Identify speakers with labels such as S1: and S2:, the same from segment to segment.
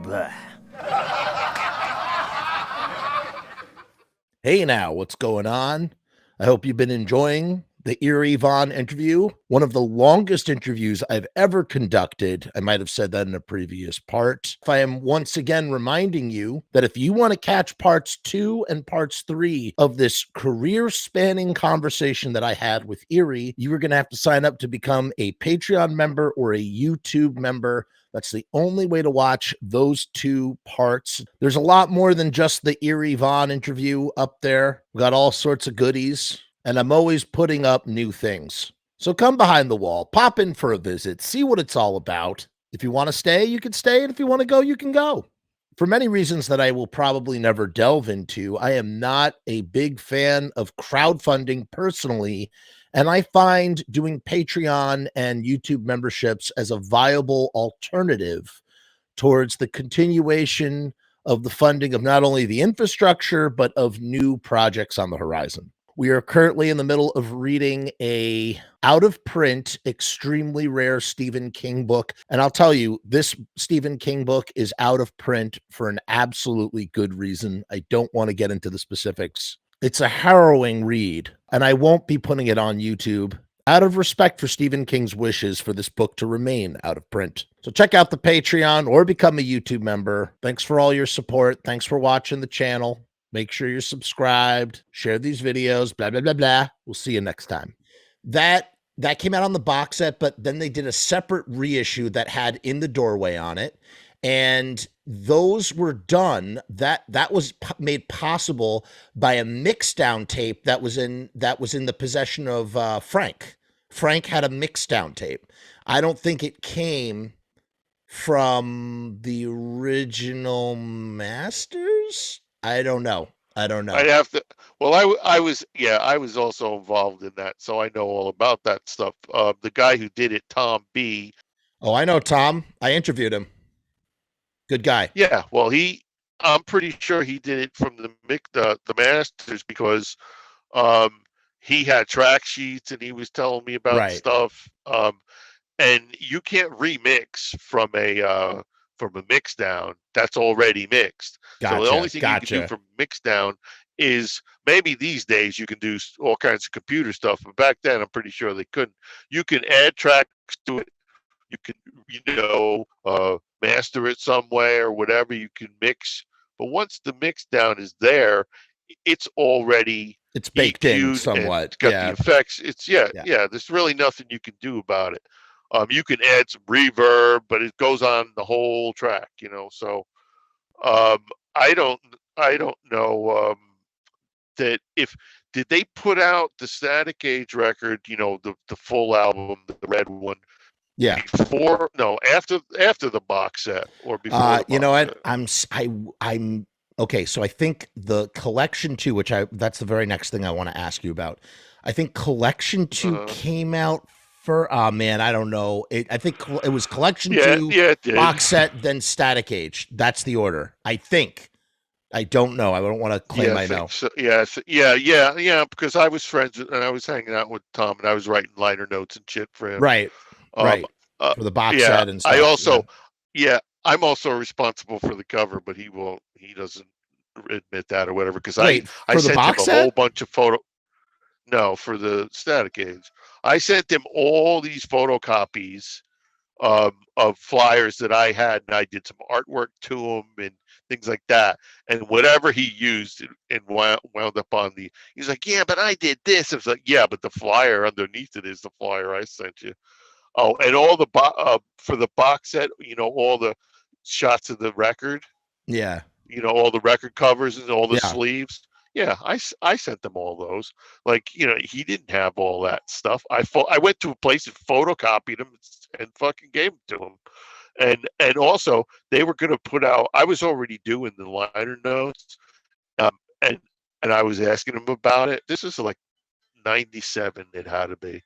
S1: Blah. Hey now, what's going on? I hope you've been enjoying the Eerie Von interview, one of the longest interviews I've ever conducted. I might have said that in a previous part. I am once again reminding you that if you want to catch parts 2 and parts 3 of this career-spanning conversation that I had with Eerie, you are going to have to sign up to become a Patreon member or a YouTube member. That's the only way to watch those 2 parts. There's a lot more than just the Eerie Von interview up there. We got all sorts of goodies, and I'm always putting up new things. So come behind the wall, pop in for a visit, see what it's all about. If you want to stay, you can stay, and if you want to go, you can go. For many reasons that I will probably never delve into, I am not a big fan of crowdfunding personally, and I find doing Patreon and YouTube memberships as a viable alternative towards the continuation of the funding of not only the infrastructure, but of new projects on the horizon. We are currently in the middle of reading a out-of-print, extremely rare Stephen King book. And I'll tell you, this Stephen King book is out of print for an absolutely good reason. I don't want to get into the specifics. It's a harrowing read, and I won't be putting it on YouTube out of respect for Stephen King's wishes for this book to remain out of print. So check out the Patreon or become a YouTube member. Thanks for all your support. Thanks for watching the channel. Make sure you're subscribed, share these videos, blah, blah, blah, blah. We'll see you next time. That came out on the box set, but then they did a separate reissue that had In the Doorway on it. And those were done. That was made possible by a mixdown tape that was in the possession of Frank. Frank had a mixdown tape. I don't think it came from the original masters. I don't know.
S2: I'd have to. Well, I was also involved in that, so I know all about that stuff. The guy who did it, Tom B.
S1: Oh, I know Tom. I interviewed him. Good guy.
S2: Yeah, well, I'm pretty sure he did it from the masters because he had track sheets and he was telling me about stuff. And you can't remix from a mix down that's already mixed.
S1: Gotcha,
S2: so the only thing you can do from mix down is maybe these days you can do all kinds of computer stuff, but back then I'm pretty sure they couldn't. You can add tracks to it. You can, master it some way or whatever. You can mix, but once the mix down is there, it's already
S1: baked in somewhat.
S2: It's got the effects. It's there's really nothing you can do about it. You can add some reverb, but it goes on the whole track, So I don't know that did they put out the Static Age record, the full album, the red one?
S1: Yeah.
S2: After the box set or before.
S1: You know what? I'm okay. So I think the collection 2, that's the very next thing I want to ask you about. I think collection 2 came out for, I don't know. I think it was collection 2, box set, then Static Age. That's the order. I think. I don't know. I don't want to claim I know.
S2: So, yeah. Because I was friends and I was hanging out with Tom and I was writing liner notes and shit for him.
S1: Right. For the box set and stuff.
S2: I also, I'm also responsible for the cover, but he doesn't admit that or whatever. Because I sent him a whole bunch of No, for the Static Age. I sent him all these photocopies of flyers that I had, and I did some artwork to them and things like that. And whatever he used and wound up on he's like, yeah, but I did this. I was like, yeah, but the flyer underneath it is the flyer I sent you. Oh, and all the for the box set, all the shots of the record.
S1: Yeah.
S2: All the record covers and all the sleeves. Yeah, I sent them all those. Like, he didn't have all that stuff. I went to a place and photocopied them and fucking gave them to him. And also they were going to put out. I was already doing the liner notes, and I was asking him about it. This is like 97. It had to be.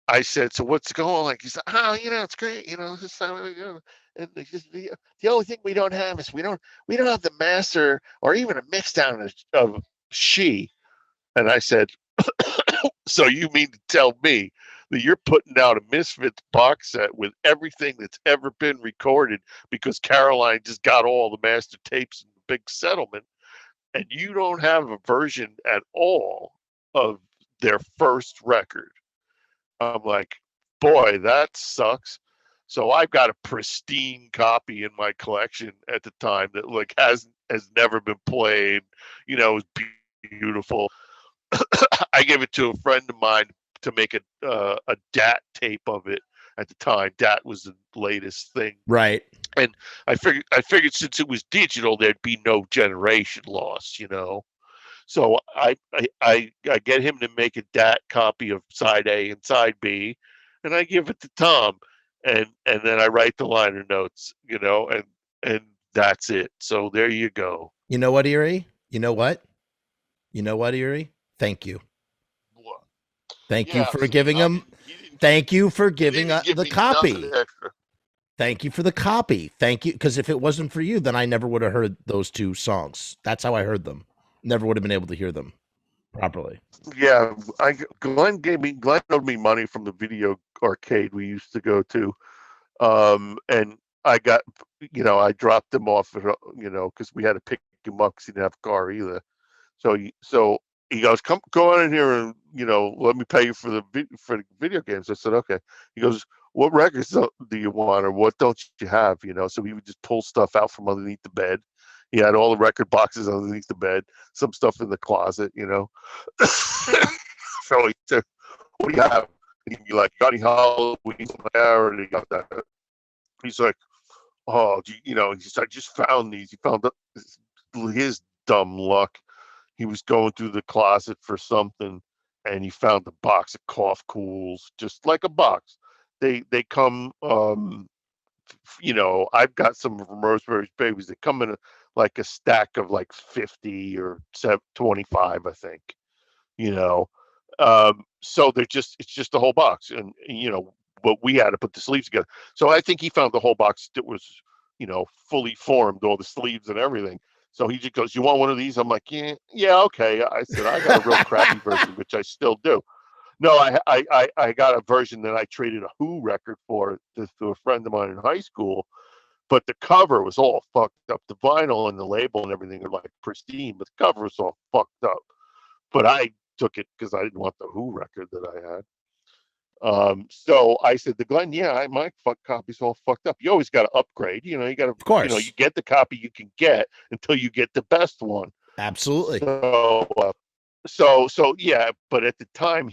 S2: I said, so what's going on? Like, he said, it's great. This time, and the only thing we don't have is we don't have the master or even a mix down of She. And I said, so you mean to tell me that you're putting out a Misfits box set with everything that's ever been recorded because Caroline just got all the master tapes and the big settlement, and you don't have a version at all of their first record. I'm like, boy, that sucks. So I've got a pristine copy in my collection at the time that like has never been played. You know, it was beautiful. I gave it to a friend of mine to make a DAT tape of it at the time. DAT was the latest thing,
S1: right?
S2: And I figured since it was digital, there'd be no generation loss, you know. So I get him to make a DAT copy of side A and side B, and I give it to Tom, and then I write the liner notes, you know, and that's it. So there you go.
S1: You know what, Eerie? You know what? You know what, Eerie? Thank you.
S2: What?
S1: Thank you for giving him. Thank you for giving the copy. Thank you for the copy. Thank you, because if it wasn't for you, then I never would have heard those two songs. That's how I heard them. Never would have been able to hear them properly.
S2: Yeah, Glenn owed me money from the video arcade we used to go to, and I got, you know, I dropped him off, you know, because we had to pick him up because he didn't have a car either. So he goes, go on in here and, you know, let me pay you for the video games. I said, okay. He goes, what records do you want, or what don't you have? You know, so he would just pull stuff out from underneath the bed. He had all the record boxes underneath the bed, some stuff in the closet, you know. So he said, what do you have? And he'd be like, got any Halloween there? And he got that. He's like, oh, you know, he said, I just found these. He found his dumb luck. He was going through the closet for something, and he found a box of Cough Cools, just like a box. They come, you know, I've got some from Rosemary's Babies. They come in like a stack of like 50 or 25, I think, you know. So it's just a whole box, and you know, but we had to put the sleeves together. So I think he found the whole box that was, you know, fully formed, all the sleeves and everything. So he just goes, you want one of these? I'm like, yeah, okay. I said, I got a real crappy version, which I still do. No, I got a version that I traded a Who record for to a friend of mine in high school, but the cover was all fucked up. The vinyl and the label and everything are like pristine, but the cover was all fucked up. But I took it because I didn't want the Who record that I had. So I said to Glenn, yeah, my copy's all fucked up. You always got to upgrade. You know, you got to, of course, you know, you get the copy you can get until you get the best one.
S1: Absolutely.
S2: So yeah, but at the time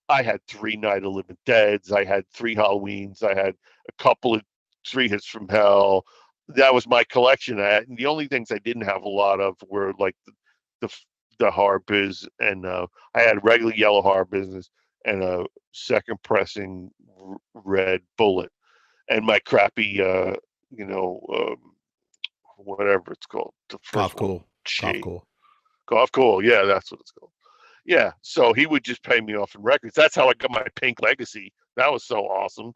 S2: I had 3 Night of Living Deads. I had 3 Halloweens. I had a couple of 3 Hits from Hell. That was my collection. And the only things I didn't have a lot of were like the horror biz, and I had regular yellow horror business and a second pressing red bullet, and my crappy, you know, whatever it's called, the first one. Golf Cool. Yeah, that's what it's called. Yeah, so he would just pay me off in records. That's how I got my Pink Legacy. That was so awesome.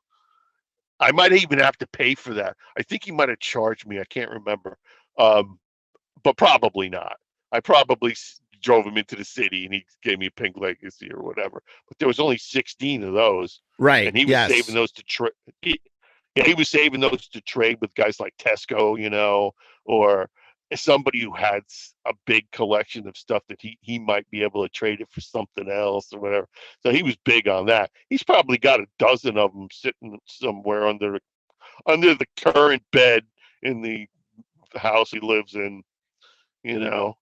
S2: I might even have to pay for that. I think he might have charged me. I can't remember, but probably not. I probably drove him into the city and he gave me a Pink Legacy or whatever. But there was only 16 of those,
S1: right?
S2: And he was saving those to trade. He was saving those to trade with guys like Tesco, you know, or somebody who had a big collection of stuff that he might be able to trade it for something else or whatever. So he was big on that. He's probably got a dozen of them sitting somewhere under the current bed in the house he lives in, you know.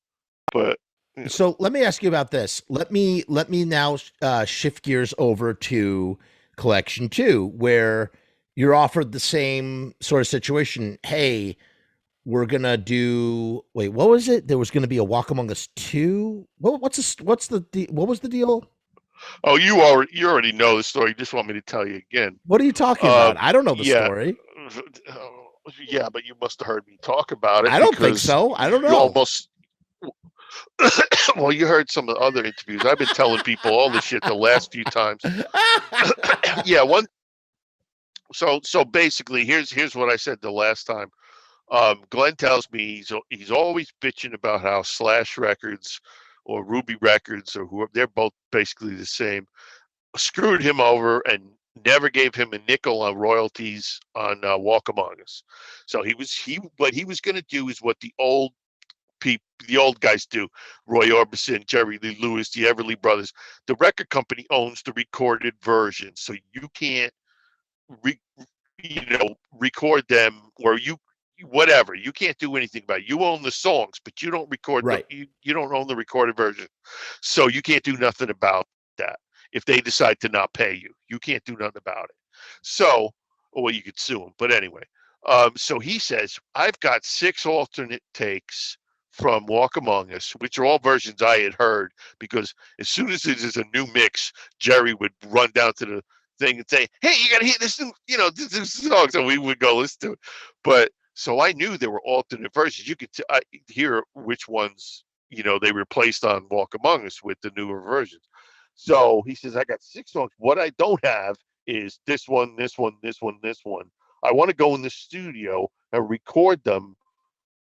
S2: But you know.
S1: So let me ask you about this. Let me now shift gears over to collection 2, where you're offered the same sort of situation. Hey, we're gonna do. Wait, what was it? There was gonna be a Walk Among Us 2. What was the deal?
S2: Oh, you already know the story. You just want me to tell you again.
S1: What are you talking about? I don't know the story.
S2: Yeah, but you must have heard me talk about it.
S1: I don't think so. I don't know.
S2: You almost. Well, you heard some of the other interviews. I've been telling people all this shit the last few times. Yeah, one. So basically, here's what I said the last time. Glenn tells me he's always bitching about how Slash Records or Ruby Records or whoever, they're both basically the same. screwed him over and never gave him a nickel on royalties on Walk Among Us. So what he was going to do is what the old guys do. Roy Orbison, Jerry Lee Lewis, the Everly Brothers. The record company owns the recorded version, so you can't re, record them, or whatever. You can't do anything about it. You own the songs, but you don't record
S1: right.
S2: you don't own the recorded version. So you can't do nothing about that. If they decide to not pay you, you can't do nothing about it. So, well, you could sue them. But anyway, so he says, I've got 6 alternate takes from Walk Among Us, which are all versions I had heard, because as soon as there's a new mix, Jerry would run down to the thing and say, "Hey, you got to hear this new, this song." So we would go listen to it. But so I knew there were alternate versions. You could hear which ones, they replaced on Walk Among Us with the newer versions. So he says, I got 6 songs. What I don't have is this one, this one, this one, this one. I want to go in the studio and record them,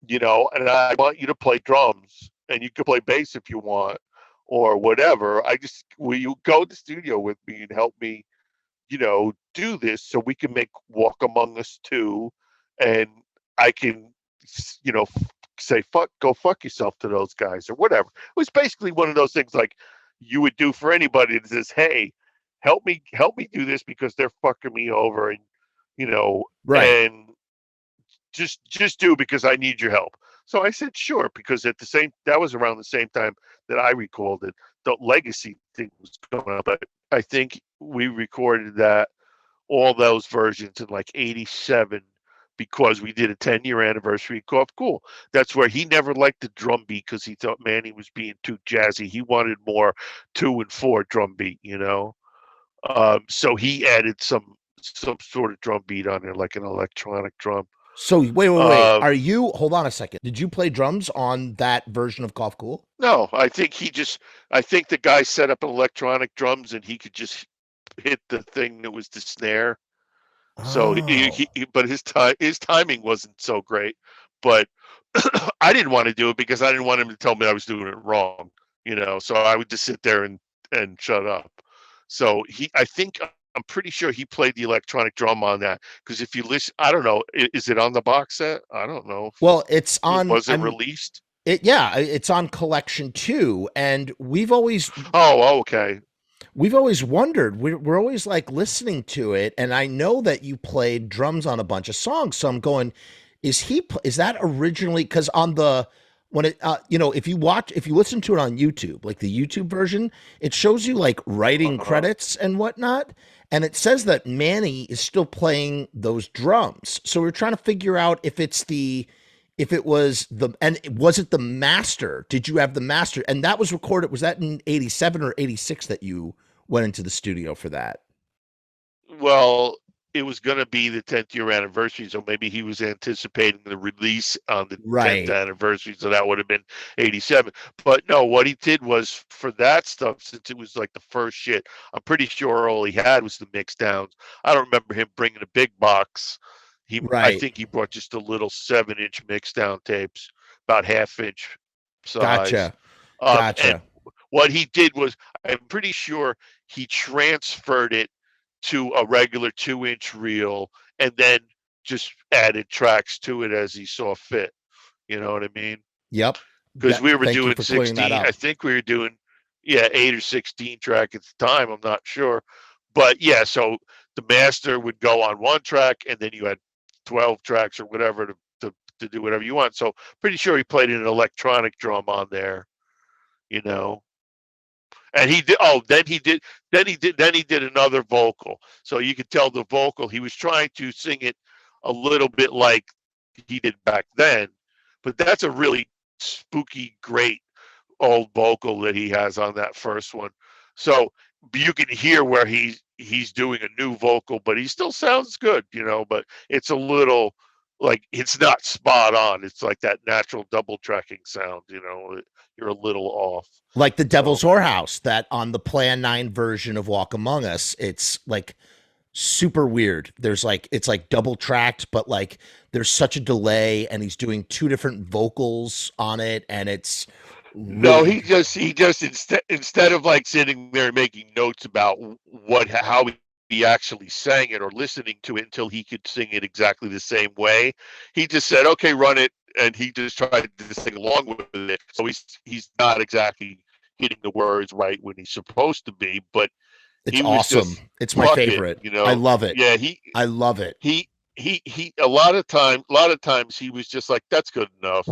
S2: and I want you to play drums, and you can play bass if you want, or whatever. Will you go to the studio with me and help me, do this so we can make Walk Among Us 2, and I can, say, go fuck yourself to those guys or whatever. It was basically one of those things like you would do for anybody that says, hey, help me do this because they're fucking me over, and,
S1: right.
S2: and just do because I need your help. So I said, sure, because that was around the same time that I recorded the Legacy thing was going up. But I think we recorded all those versions in like 87 because we did a 10-year anniversary of Cough Cool. That's where he never liked the drum beat because he thought Manny was being too jazzy. He wanted more 2 and 4 drum beat, so he added some sort of drum beat on there, like an electronic drum.
S1: So wait. Hold on a second. Did you play drums on that version of Cough Cool?
S2: No, I think the guy set up electronic drums and he could just hit the thing that was the snare. So but his timing wasn't so great. But I didn't want to do it because I didn't want him to tell me I was doing it wrong, So I would just sit there and shut up. So I'm pretty sure he played the electronic drum on that, because if you listen, I don't know, is it on the box set? I don't know.
S1: Well, it's on.
S2: Was it released?
S1: It's on collection 2, and we've always.
S2: Oh, okay.
S1: We've always wondered. We're always like listening to it, and I know that you played drums on a bunch of songs. So I'm going, is that originally? Because on the when it if you listen to it on YouTube, like the YouTube version, it shows you like writing credits and whatnot, and it says that Manny is still playing those drums. So we're trying to figure out if it was was it the master? Did you have the master? And that was recorded. Was that in 87 or 86 that you went into the studio for that?
S2: Well, it was going to be the 10th year anniversary, so maybe he was anticipating the release on the 10th anniversary, so that would have been 87. But no, what he did was, for that stuff, since it was like the first shit, I'm pretty sure all he had was the mix downs. I don't remember him bringing a big box. I think he brought just a little 7-inch mix down tapes, about half-inch size.
S1: Gotcha.
S2: And what he did was, I'm pretty sure he transferred it to a regular 2-inch reel and then just added tracks to it as he saw fit. You know what I mean?
S1: Yep.
S2: Because we were doing 16. I think we were doing 8 or 16 track at the time. I'm not sure. But yeah, so the master would go on one track and then you had 12 tracks or whatever to do whatever you want. So pretty sure he played an electronic drum on there, And he did. Oh, then he did another vocal. So you could tell the vocal, he was trying to sing it a little bit like he did back then, but that's a really spooky, great old vocal that he has on that first one. So you can hear where he's doing a new vocal, but he still sounds good, but it's a little like, it's not spot on. It's like that natural double tracking sound, you're a little off.
S1: Like the Devil's Whorehouse, that on the Plan 9 version of Walk Among Us, it's like super weird. It's like double tracked, but like there's such a delay, and he's doing 2 different vocals on it, and it's
S2: No,
S1: Really?
S2: he just instead of like sitting there and making notes about how he actually sang it or listening to it until he could sing it exactly the same way, he just said, "Okay, run it," and he just tried to sing along with it. So he's not exactly hitting the words right when he's supposed to be, but
S1: It's
S2: he was
S1: awesome.
S2: just
S1: It's my
S2: plucking,
S1: favorite.
S2: you
S1: I
S2: know.
S1: love it.
S2: Yeah,
S1: I love it.
S2: he a lot of times he was just like, that's good enough,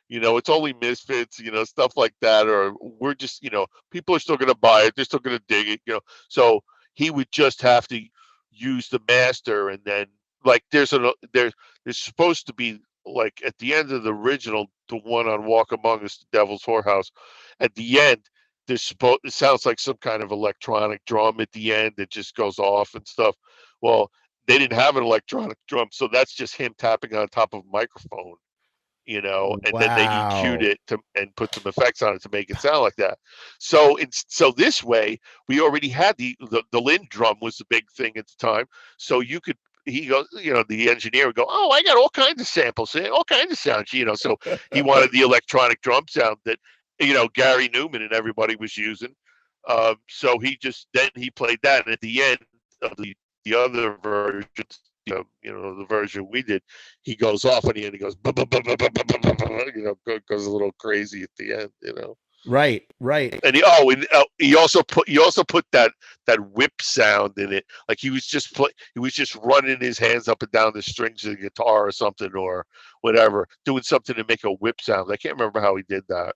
S2: you know, it's only Misfits, you know, stuff like that, or we're just, you know, people are still going to buy it, they're still going to dig it, you know. So he would just have to use the master, and then like there's supposed to be like at the end of the original, the one on Walk Among Us, the Devil's Whorehouse, at the end there's supposed, it sounds like some kind of electronic drum at the end that just goes off and stuff. Well, they didn't have an electronic drum, so that's just him tapping on top of a microphone, you know, and then they EQ'd
S1: Wow.
S2: it and put some effects on it to make it sound like that. So this way, we already had the Lynn drum was the big thing at the time, so you could. He goes, you know, the engineer would go, "Oh, I got all kinds of samples, all kinds of sounds," you know. So he wanted the electronic drum sound that, you know, Gary Newman and everybody was using. So he played that, and at the end of the other versions, you know, the version we did, he goes off at the end. He goes, you know, goes a little crazy at the end, you know.
S1: Right, right.
S2: And he also put that whip sound in it. Like he was just running his hands up and down the strings of the guitar or something or whatever, doing something to make a whip sound. I can't remember how he did that.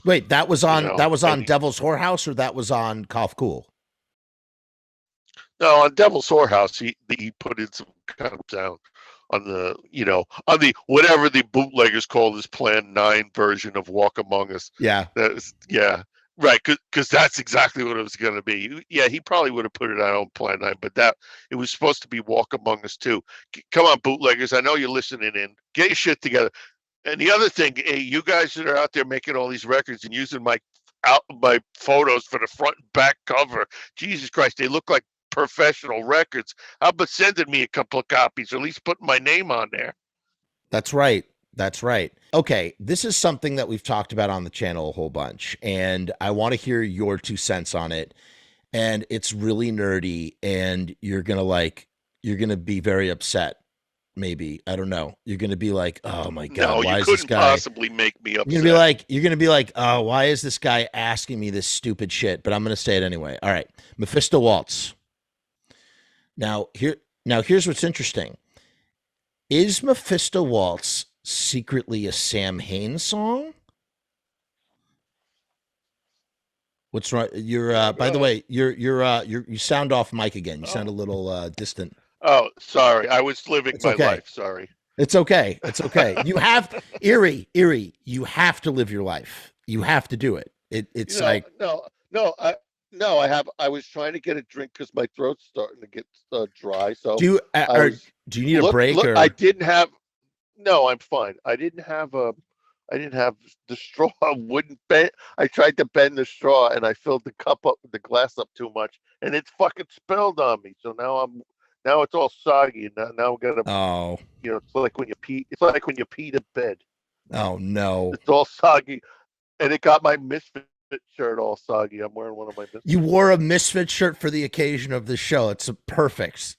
S1: Wait, that was
S2: You
S1: on
S2: know,
S1: Devil's Whorehouse, or that was on Cough Cool?
S2: no, on Devil's Whorehouse, he put in some kind of sound on the, you know, on the whatever the bootleggers call this Plan 9 version of Walk Among Us.
S1: Yeah.
S2: Yeah, right, because that's exactly what it was going to be. Yeah, he probably would have put it on Plan 9, but it was supposed to be Walk Among Us too. Come on, bootleggers, I know you're listening in. Get your shit together. And the other thing, hey, you guys that are out there making all these records and using my photos for the front and back cover, Jesus Christ, they look like professional records. How about sending me a couple of copies, or at least putting my name on there?
S1: That's right. That's right. Okay, this is something that we've talked about on the channel a whole bunch, and I want to hear your 2 cents on it. And it's really nerdy, and you're gonna be very upset. Maybe, I don't know. You're gonna be like, "Oh my god,
S2: No, you
S1: why is this
S2: couldn't
S1: guy?"
S2: possibly make me upset.
S1: You're gonna be like, "Oh, why is this guy asking me this stupid shit?" But I'm gonna say it anyway. All right, Mephisto Waltz. Here's what's interesting. Is Mephisto Waltz secretly a Samhain song? What's right? By the way, you sound off mic again. You sound a little distant.
S2: Oh, sorry. I was living
S1: It's
S2: my
S1: okay.
S2: life. Sorry.
S1: It's okay. It's okay. You have Eerie. You have to live your life. You have to do it. It's
S2: you know,
S1: like
S2: no. I was trying to get a drink because my throat's starting to get dry. So
S1: do you need a break
S2: look.
S1: or
S2: I didn't have. No, I'm fine. I didn't have the straw. Wouldn't bend. I tried to bend the straw, and I filled the glass up too much, and it's fucking spilled on me. So now it's all soggy, and now I'm gonna,
S1: oh
S2: you know, it's like when you pee. It's like when you pee to bed.
S1: oh no.
S2: It's all soggy, and it got my Misfit shirt all soggy. I'm wearing one of my Misfit.
S1: You wore a Misfit shirt for the occasion of the show. It's a perfect.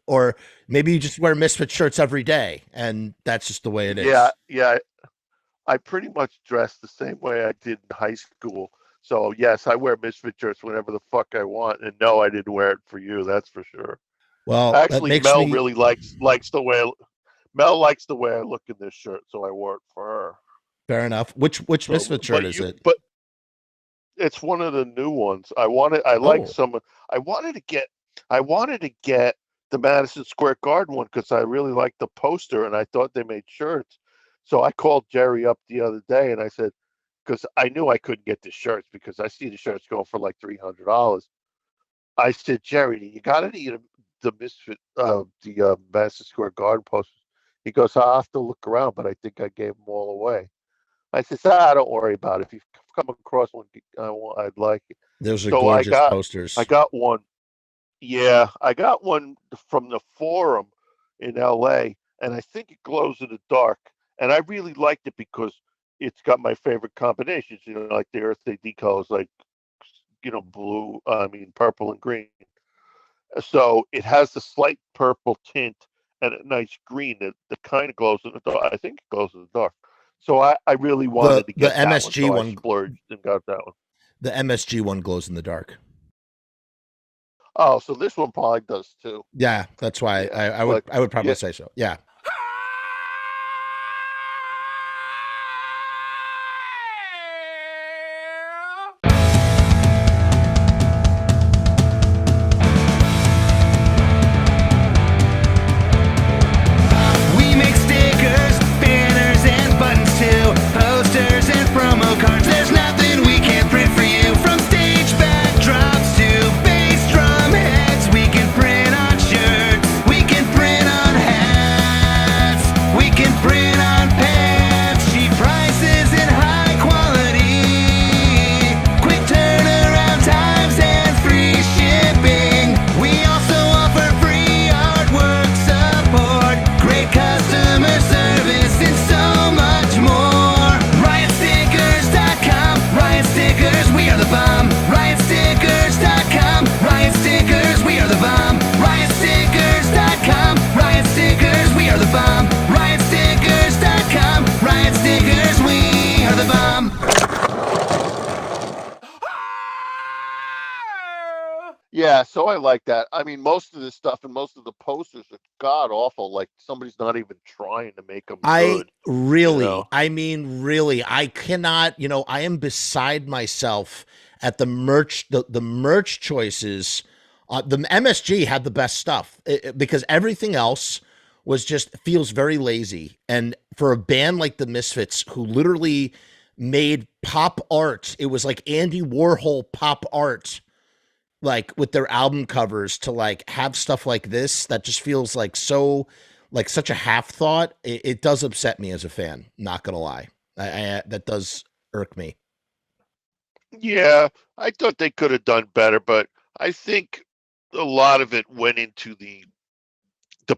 S1: Or maybe you just wear Misfit shirts every day, and that's just the way it is.
S2: Yeah. I pretty much dress the same way I did in high school. So yes, I wear Misfit shirts whenever the fuck I want. And no, I didn't wear it for you. That's for sure.
S1: Well, that
S2: Actually,
S1: makes
S2: Mel
S1: me.
S2: really likes the way Mel likes the way I look in this shirt, so I wore it for her.
S1: Fair enough. Which Misfit shirt is it?
S2: But it's one of the new ones. I wanted to get the Madison Square Garden one because I really liked the poster and I thought they made shirts. So I called Jerry up the other day and I said, because I knew I couldn't get the shirts because I see the shirts going for like $300. I said, Jerry, you got any of the Misfit, the Madison Square Garden posters? He goes, I'll have to look around, but I think I gave them all away. I said, don't worry about it. If you come across one, I'd like it.
S1: Those are
S2: So
S1: gorgeous posters.
S2: I got one. Yeah, I got one from the Forum in LA, and I think it glows in the dark. And I really liked it because it's got my favorite combinations, like the Earth Day decals, like, purple and green. So it has the slight purple tint and a nice green that kind of glows in the dark. I think it glows in the dark. So I really wanted to get
S1: the
S2: that
S1: MSG
S2: one, so I splurged and got that one.
S1: The MSG one glows in the dark.
S2: Oh, so this one probably does too.
S1: Yeah, that's why I would probably say so. Yeah.
S3: We make stickers, banners, and buttons too, posters and promo cards. There's nothing we can't print for you. From stage backdrops to bass drum heads, we can print on shirts, we can print on hats, we can print on pants. Cheap prices and high quality, quick turnaround times and free shipping. We also offer free artwork support, great customer service, and so much more. RiotStickers.com, Riot Stickers, we are the bomb. RiotStickers.com, Riot Stickers, we are the bomb. RiotStickers.com, Riot Stickers, we are the bomb. RiotStickers.com, Riot Stickers, we are the bomb.
S2: Yeah, so I like that. I mean, most of this stuff and most of the posters are god awful. Like somebody's not even trying to make them good.
S1: I mean, really, I cannot. I am beside myself at the merch. The merch choices. The MSG had the best stuff because everything else was just feels very lazy. And for a band like the Misfits, who literally made pop art, it was like Andy Warhol pop art, like with their album covers, to like have stuff like this that just feels like such a half thought. It does upset me as a fan, not gonna lie. That does irk me.
S2: Yeah, I thought they could have done better, but I think a lot of it went into the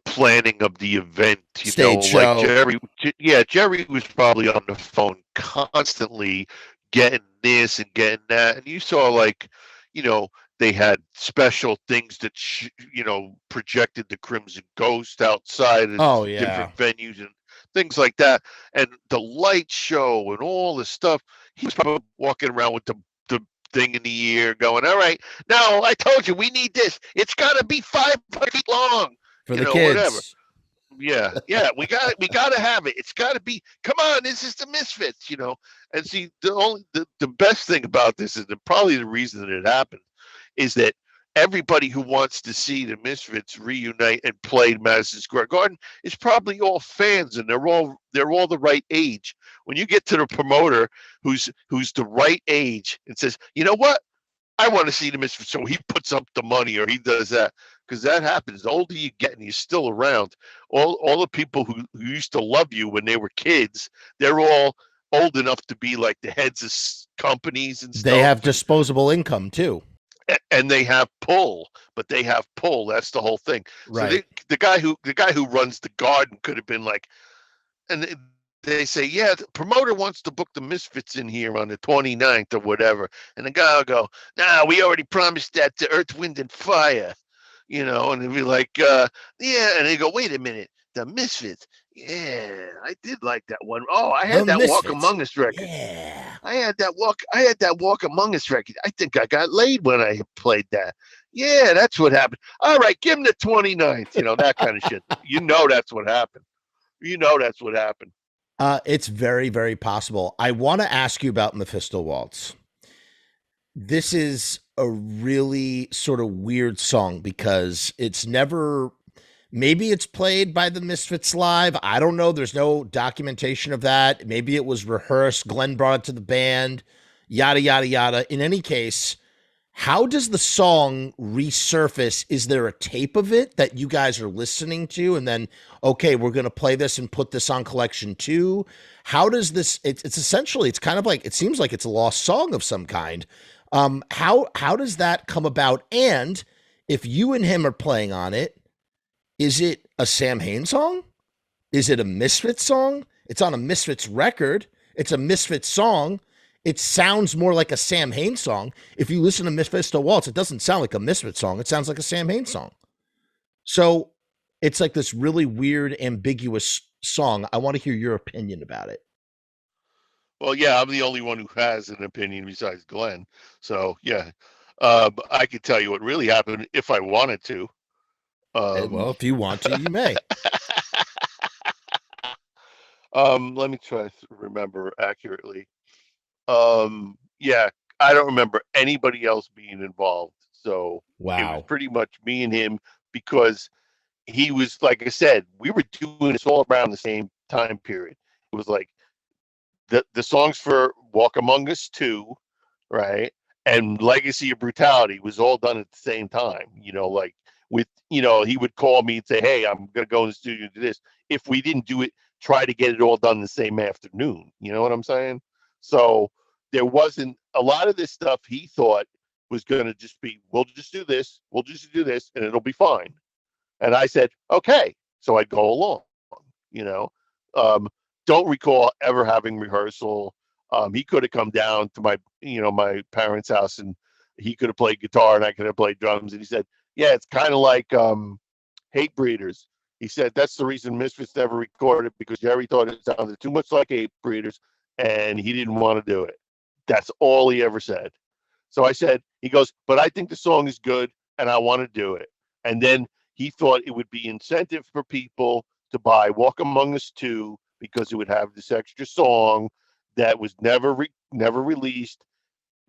S2: planning of the event.
S1: Stage show.
S2: Like Jerry was probably on the phone constantly getting this and getting that, and you saw like, they had special things that projected the Crimson Ghost outside of different venues and things like that, and the light show and all the stuff. He was probably walking around with the thing in the ear, going, "All right, now I told you we need this. It's got to be 500 feet long
S1: for the kids."
S2: Whatever. Yeah, we got to have it. It's got to be. Come on, this is the Misfits, And see, the best thing about this is probably the reason that it happened is that everybody who wants to see the Misfits reunite and play Madison Square Garden is probably all fans, and they're all the right age. When you get to the promoter who's the right age and says, "You know what? I want to see the Misfits," so he puts up the money or he does that, because that happens. The older you get and you're still around, all the people who used to love you when they were kids, they're all old enough to be like the heads of companies and stuff.
S1: They have disposable income too.
S2: And they have pull, but they have pull. That's the whole thing.
S1: Right.
S2: So the guy who runs the Garden could have been like, and they say, "Yeah, the promoter wants to book the Misfits in here on the 29th or whatever," and the guy will go, "Nah, we already promised that to Earth, Wind, and Fire," and they'd be like, "Yeah," and they go, "Wait a minute, the Misfits." Yeah, I did like that one. Oh, I had that Misfits. Walk Among Us record.
S1: Yeah,
S2: I had that Walk Among Us record. I think I got laid when I played that. Yeah, that's what happened. All right, give him the 29th. That kind of shit. That's what happened. That's what happened.
S1: It's very, very possible. I want to ask you about Mephisto Waltz. This is a really sort of weird song because it's never. Maybe it's played by the Misfits live. I don't know. There's no documentation of that. Maybe it was rehearsed. Glenn brought it to the band, yada, yada, yada. In any case, how does the song resurface? Is there a tape of it that you guys are listening to? And then, okay, we're going to play this and put this on collection 2. How does this, it's essentially, it's kind of like, it seems like it's a lost song of some kind. How does that come about? And if you and him are playing on it, is it a Samhain song? Is it a Misfits song? It's on a Misfits record. It's a Misfits song. It sounds more like a Samhain song. If you listen to Misfits to Waltz, it doesn't sound like a Misfits song. It sounds like a Samhain song. So it's like this really weird, ambiguous song. I want to hear your opinion about it.
S2: Well, yeah, I'm the only one who has an opinion besides Glenn. So, yeah, I could tell you what really happened if I wanted to.
S1: Well, if you want to, you may.
S2: Let me try to remember accurately. Yeah, I don't remember anybody else being involved. So
S1: wow.
S2: It was pretty much me and him, because he was, like I said, we were doing this all around the same time period. It was like the songs for Walk Among Us 2, right? And Legacy of Brutality was all done at the same time, like with, he would call me and say, hey, I'm going to go in the studio and do this. If we didn't do it, try to get it all done the same afternoon. You know what I'm saying? So there wasn't a lot of this stuff he thought was going to just be, we'll just do this, and it'll be fine. And I said, okay. So I'd go along, don't recall ever having rehearsal. He could have come down to my parents' house, and he could have played guitar and I could have played drums. And he said, yeah, it's kind of like Hate Breeders. He said, that's the reason Misfits never recorded, because Jerry thought it sounded too much like Hate Breeders and he didn't want to do it. That's all he ever said. So I said, he goes, but I think the song is good and I want to do it. And then he thought it would be incentive for people to buy Walk Among Us 2, because it would have this extra song that was never released,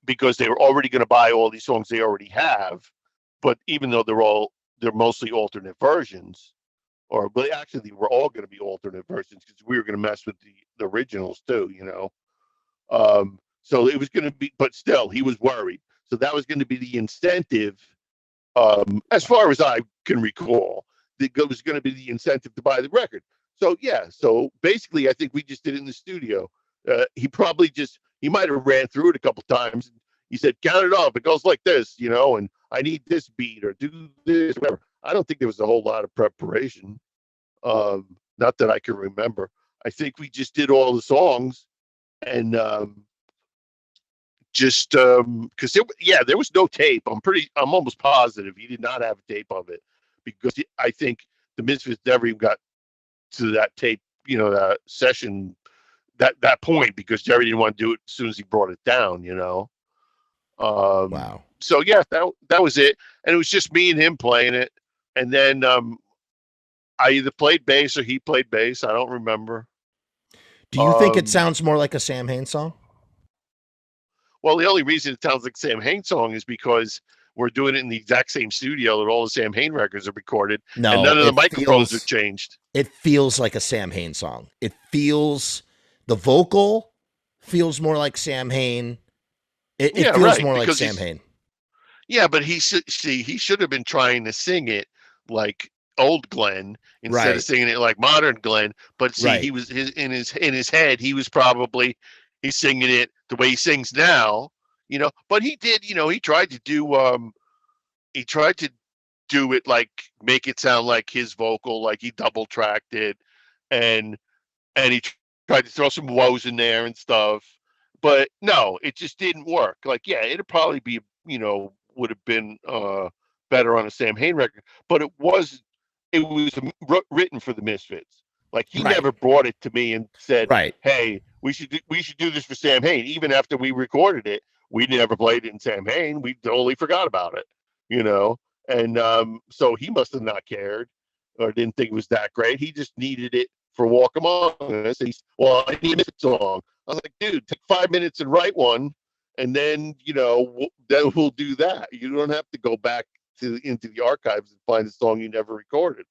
S2: because they were already going to buy all these songs they already have. But even though they're mostly alternate versions, but actually they were all going to be alternate versions, because we were going to mess with the originals too, so it was going to be, but still he was worried. So that was going to be the incentive, as far as I can recall, that was going to be the incentive to buy the record. So yeah, so basically I think we just did it in the studio. He might have ran through it a couple times. He said, count it off, it goes like this, and I need this beat or do this, whatever. I don't think there was a whole lot of preparation. Not that I can remember. I think we just did all the songs, and because there was no tape. I'm almost positive he did not have a tape of it, because I think the Misfits never even got to that tape, that session, that point, because Jerry didn't want to do it as soon as he brought it down,
S1: Wow.
S2: So yeah, that was it. And it was just me and him playing it. And then I either played bass or he played bass. I don't remember.
S1: Do you think it sounds more like a Samhain song?
S2: Well, the only reason it sounds like Samhain song is because we're doing it in the exact same studio that all the Samhain records are recorded, and none of the microphones are changed.
S1: It feels like a Samhain song. The vocal feels more like Samhain. It feels more like Samhain.
S2: Yeah, but he should have been trying to sing it like old Glenn instead of singing it like modern Glenn. But see, he was in his head, he's singing it the way he sings now, But he did, he tried to do it like, make it sound like his vocal, like he double tracked it, and he tried to throw some woes in there and stuff. But no, it just didn't work. Like, yeah, it'd probably be, would have been better on a Samhain record, but it was written for the Misfits. Like, he never brought it to me and said, hey, we should do this for Samhain. Even after we recorded it, we never played it in Samhain. We totally forgot about it, And so he must have not cared or didn't think it was that great. He just needed it for Walk Among Us. And I need a Misfits song. I was like, dude, take 5 minutes and write one, and then then we'll do that. You don't have to go back into the archives and find a song you never recorded,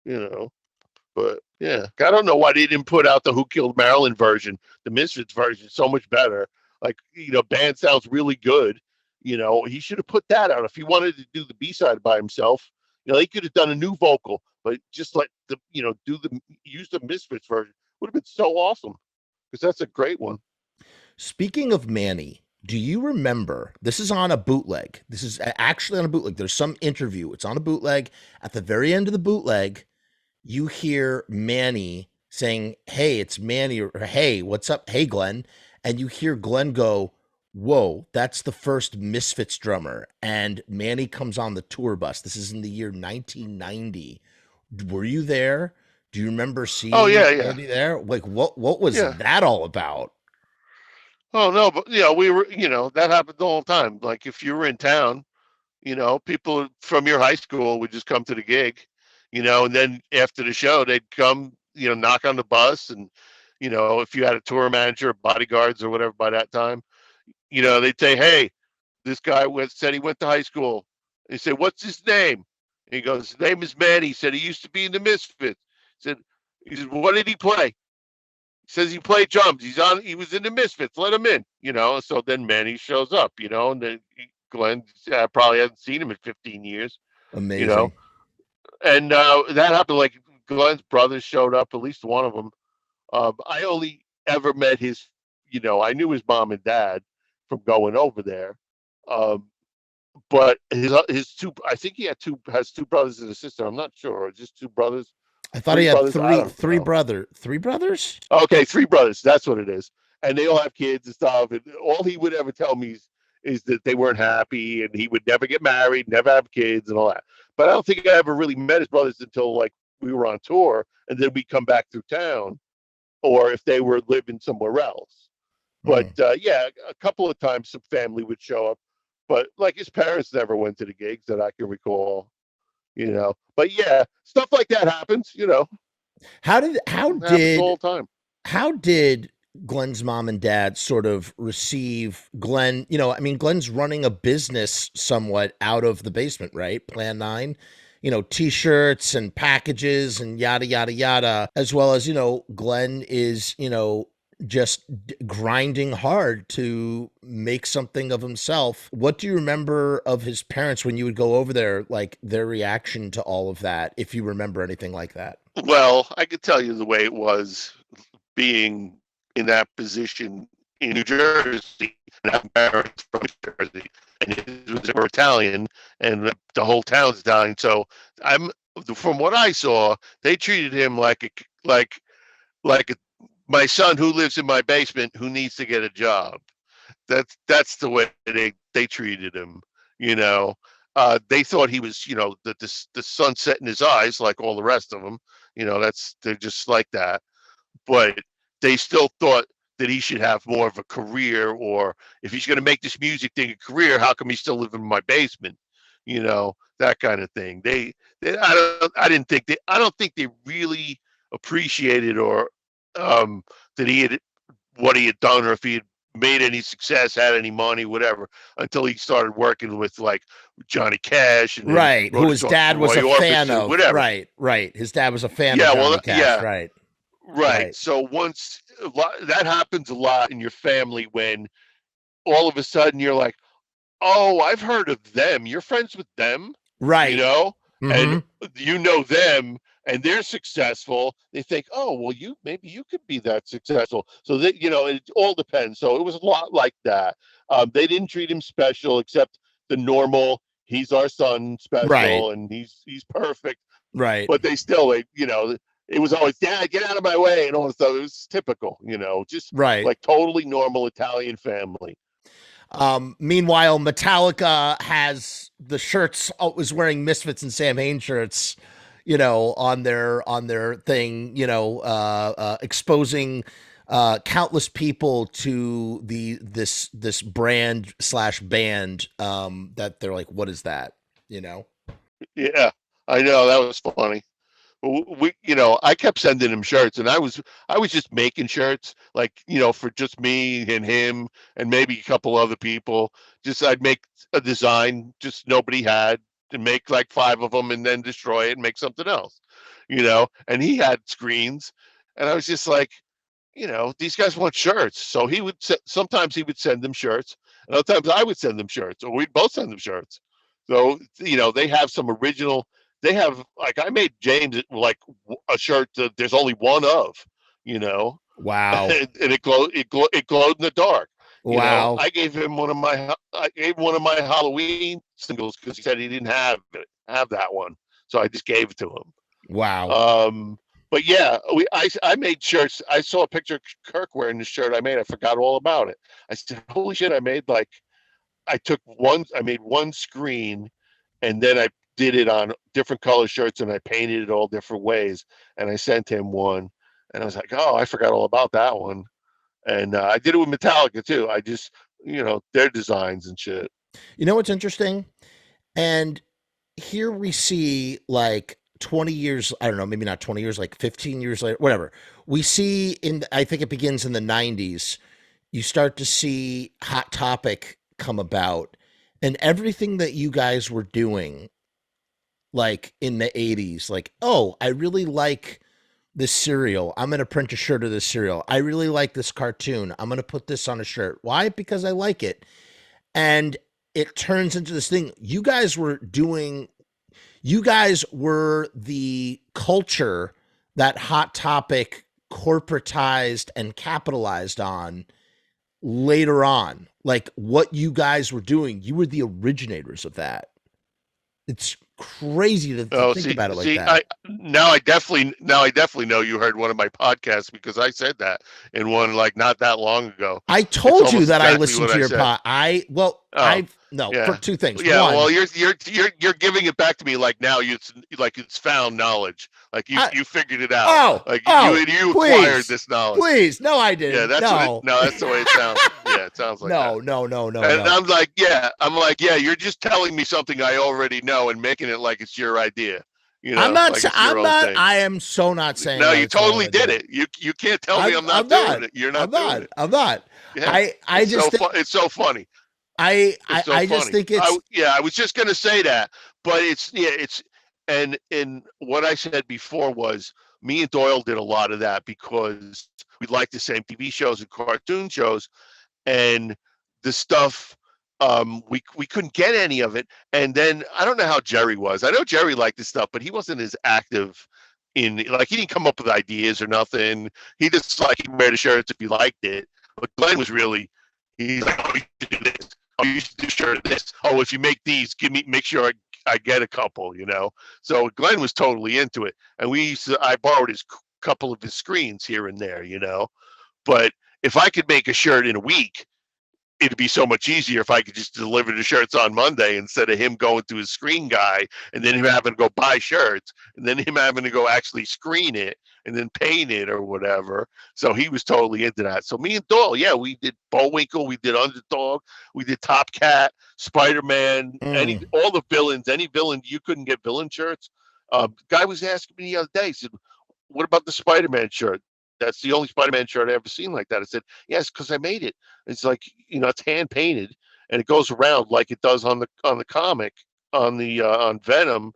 S2: But yeah, I don't know why they didn't put out the Who Killed Marilyn version. The Misfits version is so much better. Like, band sounds really good. He should have put that out. If he wanted to do the B-side by himself, he could have done a new vocal, but just like use the Misfits version would have been so awesome, because that's a great one.
S1: Speaking of Manny, do you remember, this is on a bootleg. This is actually on a bootleg. There's some interview. It's on a bootleg. At the very end of the bootleg, you hear Manny saying, "Hey, it's Manny," or "Hey, what's up? Hey, Glenn." And you hear Glenn go, "Whoa, that's the first Misfits drummer." And Manny comes on the tour bus. This is in the year 1990. Were you there? Do you remember
S2: Oh
S1: seeing
S2: yeah.
S1: Manny there? Like, what was
S2: Yeah.
S1: that all about?
S2: Oh no, but we were, that happened the whole time. Like if you were in town, people from your high school would just come to the gig, and then after the show, they'd come, knock on the bus. And, if you had a tour manager, bodyguards or whatever by that time, they'd say, "Hey, this guy said he went to high school." He said, "What's his name?" And he goes, "His name is Manny." He said, "He used to be in the Misfits." He said, "What did he play?" He says he played drums. He was in the Misfits. Let him in, So then Manny shows up, and then Glenn probably hasn't seen him in 15 years,
S1: Amazing.
S2: And that happened. Like Glenn's brothers showed up, at least one of them. I only ever met I knew his mom and dad from going over there. But his two, I think he has two brothers and a sister. I'm not sure, or just two brothers.
S1: I thought he had three brothers.
S2: Okay, three brothers. That's what it is. And they all have kids and stuff. And all he would ever tell me is that they weren't happy, and he would never get married, never have kids, and all that. But I don't think I ever really met his brothers until like we were on tour, and then we come back through town, or if they were living somewhere else. But yeah, a couple of times some family would show up, but like his parents never went to the gigs that I can recall. But yeah, stuff like that happens.
S1: How did Glenn's mom and dad sort of receive Glenn? Glenn's running a business somewhat out of the basement, right? Plan 9, t-shirts and packages and yada, yada, yada, as well as, Glenn is, just grinding hard to make something of himself. What do you remember of his parents when you would go over there, like their reaction to all of that, if you remember anything like that?
S2: Well, I could tell you the way it was being in that position in New Jersey, and having parents from New Jersey, and they were Italian, and the whole town's Italian. So from what I saw, they treated him like my son who lives in my basement who needs to get a job. That's the way they treated him. They thought he was, the sun set in his eyes like all the rest of them. They're just like that. But they still thought that he should have more of a career, or if he's going to make this music thing a career, how come he's still living in my basement? That kind of thing. I don't think they really appreciated or that he had what he had done, or if he had made any success, had any money, whatever, until he started working with like Johnny Cash, and
S1: right, who his dad was a fan of.
S2: Whatever.
S1: Right. His dad was a fan of Johnny Cash. Yeah.
S2: Right. So once that happens a lot in your family, when all of a sudden you're like, "Oh, I've heard of them. You're friends with them."
S1: Right.
S2: And them, and they're successful. They think, "Oh, well, maybe you could be that successful." So that it all depends. So it was a lot like that. They didn't treat him special, except the normal. He's our son special, right. And he's perfect.
S1: Right.
S2: But they still, it was always, "Dad, get out of my way," and all this stuff. It was typical, just
S1: right,
S2: like totally normal Italian family.
S1: Meanwhile, Metallica has the shirts, was wearing Misfits and Samhain shirts, on their thing, exposing countless people to this brand / band, that they're like, what is that?
S2: Yeah, I know, that was funny. I kept sending him shirts, and I was just making shirts, like, for just me and him and maybe a couple other people. Just I'd make a design just nobody had, and make like 5 of them, and then destroy it and make something else, and he had screens, and I was just like, these guys want shirts. So sometimes he would send them shirts, and other times I would send them shirts, or we'd both send them shirts. So, they have some original. They have, like, I made James like a shirt that there's only one of,
S1: Wow.
S2: and it glowed in the dark.
S1: Wow.
S2: I gave him one of my Halloween singles because he said he didn't have that one, so I just gave it to him.
S1: Wow.
S2: But yeah, I made shirts. I saw a picture of Kirk wearing the shirt I made. I forgot all about it. I said, holy shit, I made like, I made one screen, and then I did it on different color shirts, and I painted it all different ways. And I sent him one, and I was like, oh, I forgot all about that one. And I did it with Metallica too. I just, their designs and shit.
S1: You know what's interesting? And here we see like 20 years, I don't know, maybe not 20 years, like 15 years later, whatever. We see I think it begins in the 90s, you start to see Hot Topic come about, and everything that you guys were doing like in the 80s, like, oh, I really like this cereal. I'm going to print a shirt of this cereal. I really like this cartoon. I'm going to put this on a shirt. Why? Because I like it. And it turns into this thing. You guys were the culture that Hot Topic corporatized and capitalized on later on. Like what you guys were doing, you were the originators of that. It's crazy to think about it like that.
S2: Now I definitely know you heard one of my podcasts, because I said that in one like not that long ago.
S1: I told you that I listened to your pod. For two things.
S2: Yeah,
S1: one,
S2: well, you're giving it back to me like now it's found knowledge. Like you figured it out. You acquired this knowledge.
S1: Please, no, I didn't.
S2: Yeah, that's the way it sounds. Yeah, it sounds like that.
S1: No.
S2: And I'm like, you're just telling me something I already know and making it like it's your idea.
S1: I'm not. I am so not saying.
S2: No, you totally did it. You can't tell me I'm not doing it. You're not doing it.
S1: I'm not. Yeah.
S2: It's so funny.
S1: I just think it's.
S2: I was just gonna say that, but and what I said before was me and Doyle did a lot of that because we liked the same TV shows and cartoon shows, and the stuff. We couldn't get any of it, and then I don't know how Jerry was. I know Jerry liked this stuff, but he wasn't as active in he didn't come up with ideas or nothing. He just he made a shirt if he liked it. But Glenn was really, he's like, oh, you should do this. Oh, you should do a shirt of this. Oh, if you make these, make sure I get a couple. So Glenn was totally into it, and I borrowed his couple of his screens here and there. But if I could make a shirt in a week, it'd be so much easier if I could just deliver the shirts on Monday instead of him going to his screen guy and then him having to go buy shirts and then him having to go actually screen it and then paint it or whatever. So he was totally into that. So me and Doyle, we did Bullwinkle, we did Underdog, we did Top Cat, Spider-Man, all the villains, any villain you couldn't get villain shirts. Guy was asking me the other day, he said, what about the Spider-Man shirt? That's the only Spider-Man shirt I ever seen like that. I said, yes, because I made it. It's like, it's hand painted and it goes around like it does on the comic on Venom.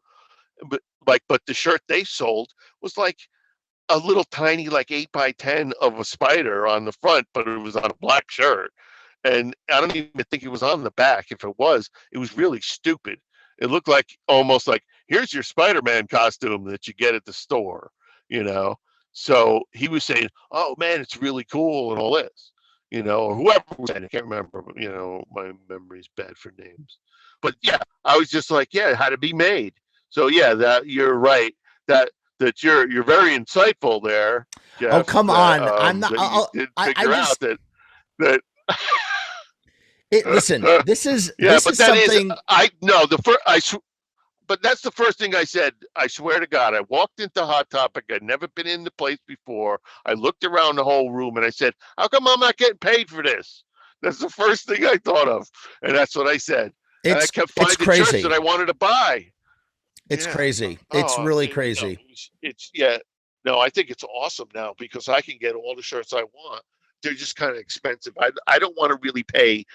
S2: But the shirt they sold was like a little tiny, like 8x10 of a spider on the front, but it was on a black shirt. And I don't even think it was on the back. If it was really stupid. It looked like almost like, here's your Spider-Man costume that you get at the store, So he was saying, oh, man, it's really cool and all this, or whoever was saying it. I can't remember, my memory's bad for names. But, yeah, I was just like, yeah, it had to be made. So, yeah, that you're right, that you're very insightful there, Jeff.
S1: Oh, come on. I'm not. Listen, this is something.
S2: But that's the first thing I said. I swear to God, I walked into Hot Topic. I'd never been in the place before. I looked around the whole room and I said, how come I'm not getting paid for this? That's the first thing I thought of. And that's what I said. And I kept finding shirts that I wanted to buy.
S1: It's crazy. It's really crazy.
S2: I think it's awesome now because I can get all the shirts I want. They're just kind of expensive. I don't want to really pay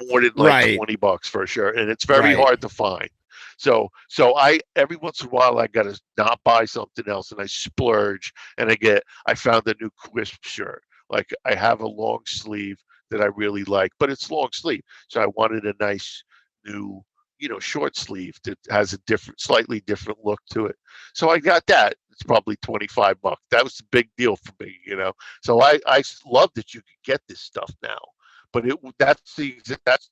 S2: more than $20 for a shirt. And it's very hard to find. So I every once in a while I gotta not buy something else and I splurge and I found a new Quisp shirt. Like I have a long sleeve that I really like, but it's long sleeve. So I wanted a nice new, short sleeve that has a slightly different look to it. So I got that. It's probably $25. That was a big deal for me, So I love that you could get this stuff now. But that's the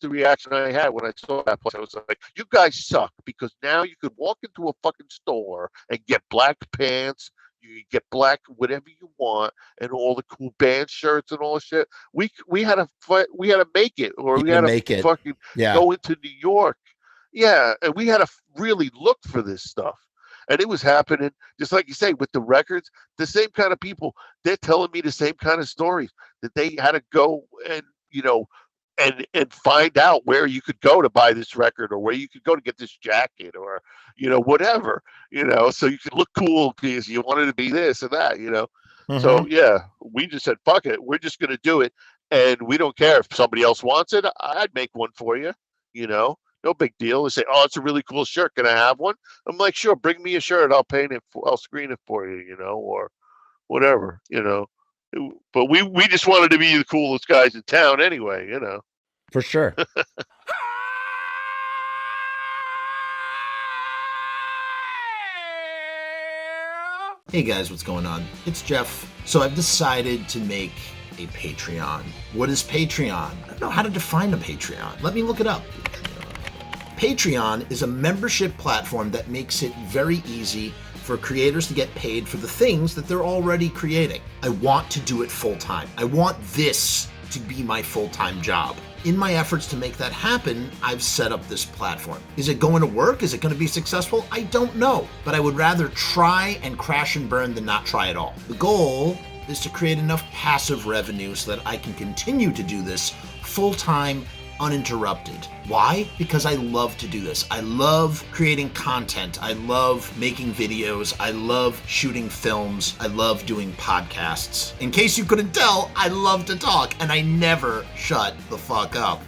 S2: reaction I had when I saw that place. I was like, you guys suck because now you could walk into a fucking store and get black pants. you get black, whatever you want, and all the cool band shirts and all the shit. We had to make it, or we had to fucking go into New York. Yeah, and we had to really look for this stuff. And it was happening, just like you say, with the records, the same kind of people, they're telling me the same kind of stories, that they had to go and, and find out where you could go to buy this record, or where you could go to get this jacket, or, whatever, so you could look cool because you wanted to be this and that, So, yeah, we just said, fuck it. We're just going to do it. And we don't care if somebody else wants it. I'd make one for you, No big deal. They say, "Oh, it's a really cool shirt. Can I have one?" I'm like, "Sure, bring me a shirt. I'll paint it. I'll screen it for you, or whatever, But we just wanted to be the coolest guys in town anyway,
S1: For sure. Hey guys, what's going on? It's Jeff. So I've decided to make a Patreon. What is Patreon? I don't know how to define a Patreon. Let me look it up. Patreon is a membership platform that makes it very easy for creators to get paid for the things that they're already creating. I want to do it full time. I want this to be my full-time job. In my efforts to make that happen, I've set up this platform. Is it going to work? Is it going to be successful? I don't know, but I would rather try and crash and burn than not try at all. The goal is to create enough passive revenue so that I can continue to do this full-time, uninterrupted. Why? Because I love to do this. I love creating content. I love making videos. I love shooting films. I love doing podcasts. In case you couldn't tell, I love to talk and I never shut the fuck up.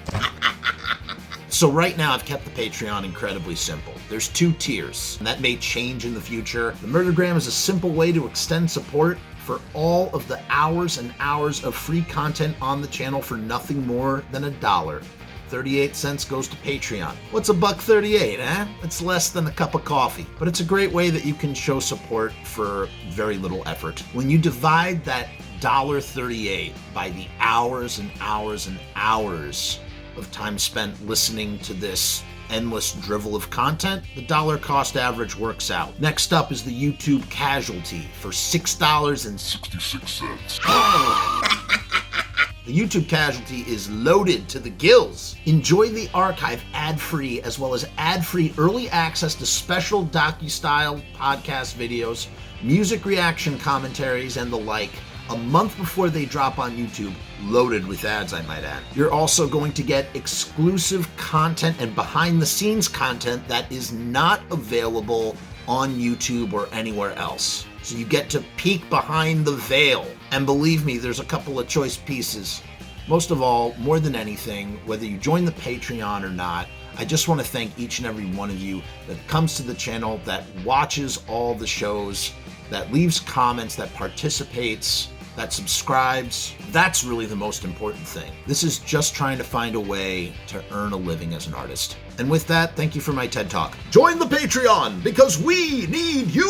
S1: So right now I've kept the Patreon incredibly simple. There's 2 tiers, and that may change in the future. The Murdergram is a simple way to extend support for all of the hours and hours of free content on the channel for nothing more than $1. 38 cents goes to Patreon. What's $1.38, eh? It's less than a cup of coffee, but it's a great way that you can show support for very little effort. When you divide that $1.38 by the hours and hours and hours of time spent listening to this endless drivel of content, the dollar cost average works out. Next up is the YouTube casualty for $6.66. The YouTube casualty is loaded to the gills. Enjoy the archive ad-free, as well as ad-free early access to special docu-style podcast videos, music reaction commentaries, and the like, a month before they drop on YouTube, loaded with ads, I might add. You're also going to get exclusive content and behind-the-scenes content that is not available on YouTube or anywhere else. So you get to peek behind the veil. And believe me, there's a couple of choice pieces. Most of all, more than anything, whether you join the Patreon or not, I just want to thank each and every one of you that comes to the channel, that watches all the shows, that leaves comments, that participates, that subscribes. That's really the most important thing. This is just trying to find a way to earn a living as an artist. And with that, thank you for my TED Talk. Join the Patreon, because we need you!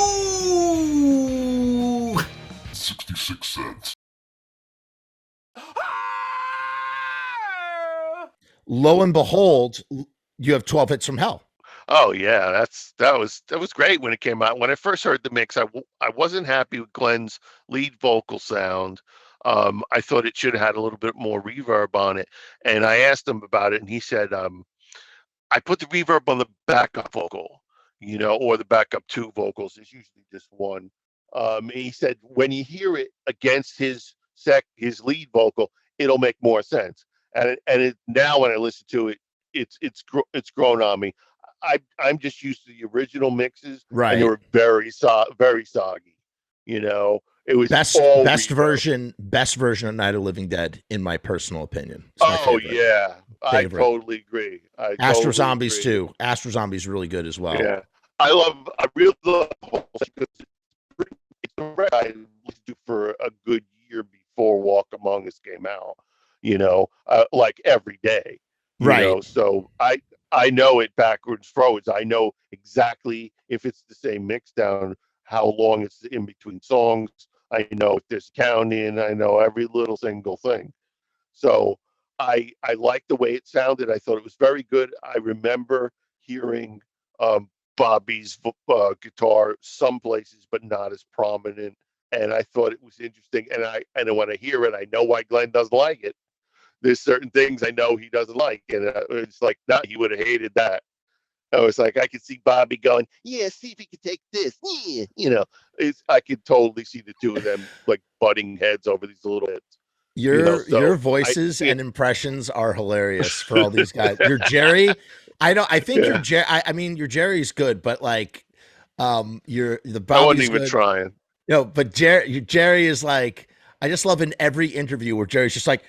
S1: 66 cents. Lo and behold, you have 12 Hits from Hell.
S2: Oh yeah, that was great when it came out. When I first heard the mix, I wasn't happy with Glenn's lead vocal sound. I thought it should have had a little bit more reverb on it. And I asked him about it, and he said, I put the reverb on the backup vocal, or the backup 2 vocals. There's usually just one. And he said, when you hear it against his lead vocal, it'll make more sense. And now when I listen to it, it's grown on me. I'm just used to the original mixes,
S1: right?
S2: And they were very soggy. It was best version of Night of the Living Dead, in my personal opinion. Yeah, I totally agree.
S1: Astro Zombies too. Astro Zombies really good as well.
S2: Yeah, I really love it's a record I listened to for a good year before Walk Among Us came out. Like every day.
S1: Right.
S2: So I know it backwards, forwards. I know exactly if it's the same mix down, how long it's in between songs. I know if there's counting. I know every little single thing. So I like the way it sounded. I thought it was very good. I remember hearing Bobby's guitar some places, but not as prominent. And I thought it was interesting. And when I hear it, I know why Glenn doesn't like it. There's certain things I know he doesn't like, and it's like, no, he would have hated that. I was like, I could see Bobby going, yeah, see if he could take this. Yeah. You know, I could totally see the two of them like butting heads over these little bits.
S1: Your voices and impressions are hilarious for all these guys. Your Jerry, I think your Jerry. I mean, your Jerry's good, but like, the Bobby's
S2: I wasn't even
S1: good.
S2: trying.
S1: No, but Jerry is like, I just love in every interview where Jerry's just like,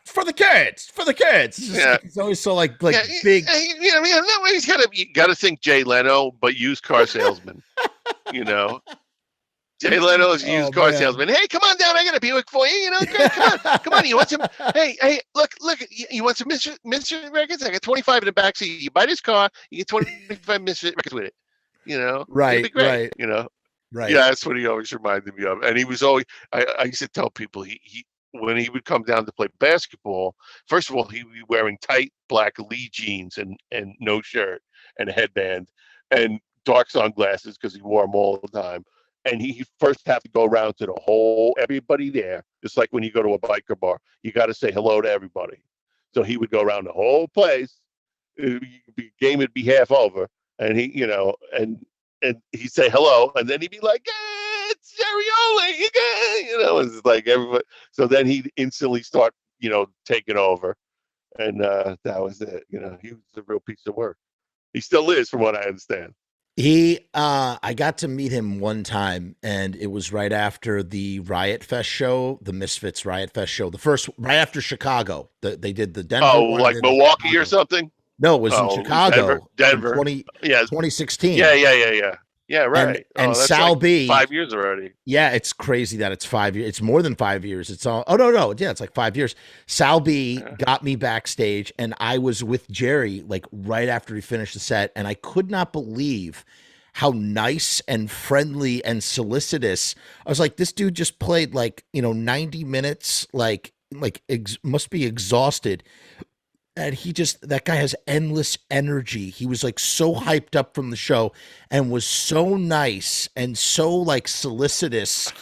S1: for the kids. It's just, it's always so like big.
S2: He's got to think Jay Leno, but used car salesman. You know, Jay Leno's used car salesman. Hey, come on down. I got a Buick for you. You know, come on. You want some? Hey, look. You want some Misfits records? I got 25 in the back seat. You buy this car, you get 25 Misfits records with it. You know,
S1: right.
S2: You know.
S1: Right.
S2: Yeah, that's what he always reminded me of. And he was always, I used to tell people, he when he would come down to play basketball, first of all, he would be wearing tight black Lee jeans and no shirt and a headband and dark sunglasses because he wore them all the time. And he first have to go around to everybody there. Just like when you go to a biker bar, you got to say hello to everybody. So he would go around the whole place. The game would be half over. And he, you know, and he'd say hello, and then he'd be like, it's Jerry, you know, it's like everybody. So then he'd instantly start, you know, taking over. And that was it. You know, he was a real piece of work. He still is, from what I understand.
S1: I got to meet him one time, and it was right after the Riot Fest show, the Misfits Riot Fest show, the first, right after Chicago. They did the Denver.
S2: Oh, like Milwaukee or something?
S1: No, it was in Chicago.
S2: Denver.
S1: 2016.
S2: Yeah. Yeah, right.
S1: And Sal
S2: like
S1: B.
S2: 5 years already.
S1: Yeah, it's crazy that it's 5 years. It's more than 5 years. It's all. Oh no. Yeah, it's like 5 years. Sal B got me backstage, and I was with Jerry like right after he finished the set, and I could not believe how nice and friendly and solicitous. I was like, this dude just played like 90 minutes, must be exhausted. And that guy has endless energy. He was like so hyped up from the show and was so nice and so like solicitous.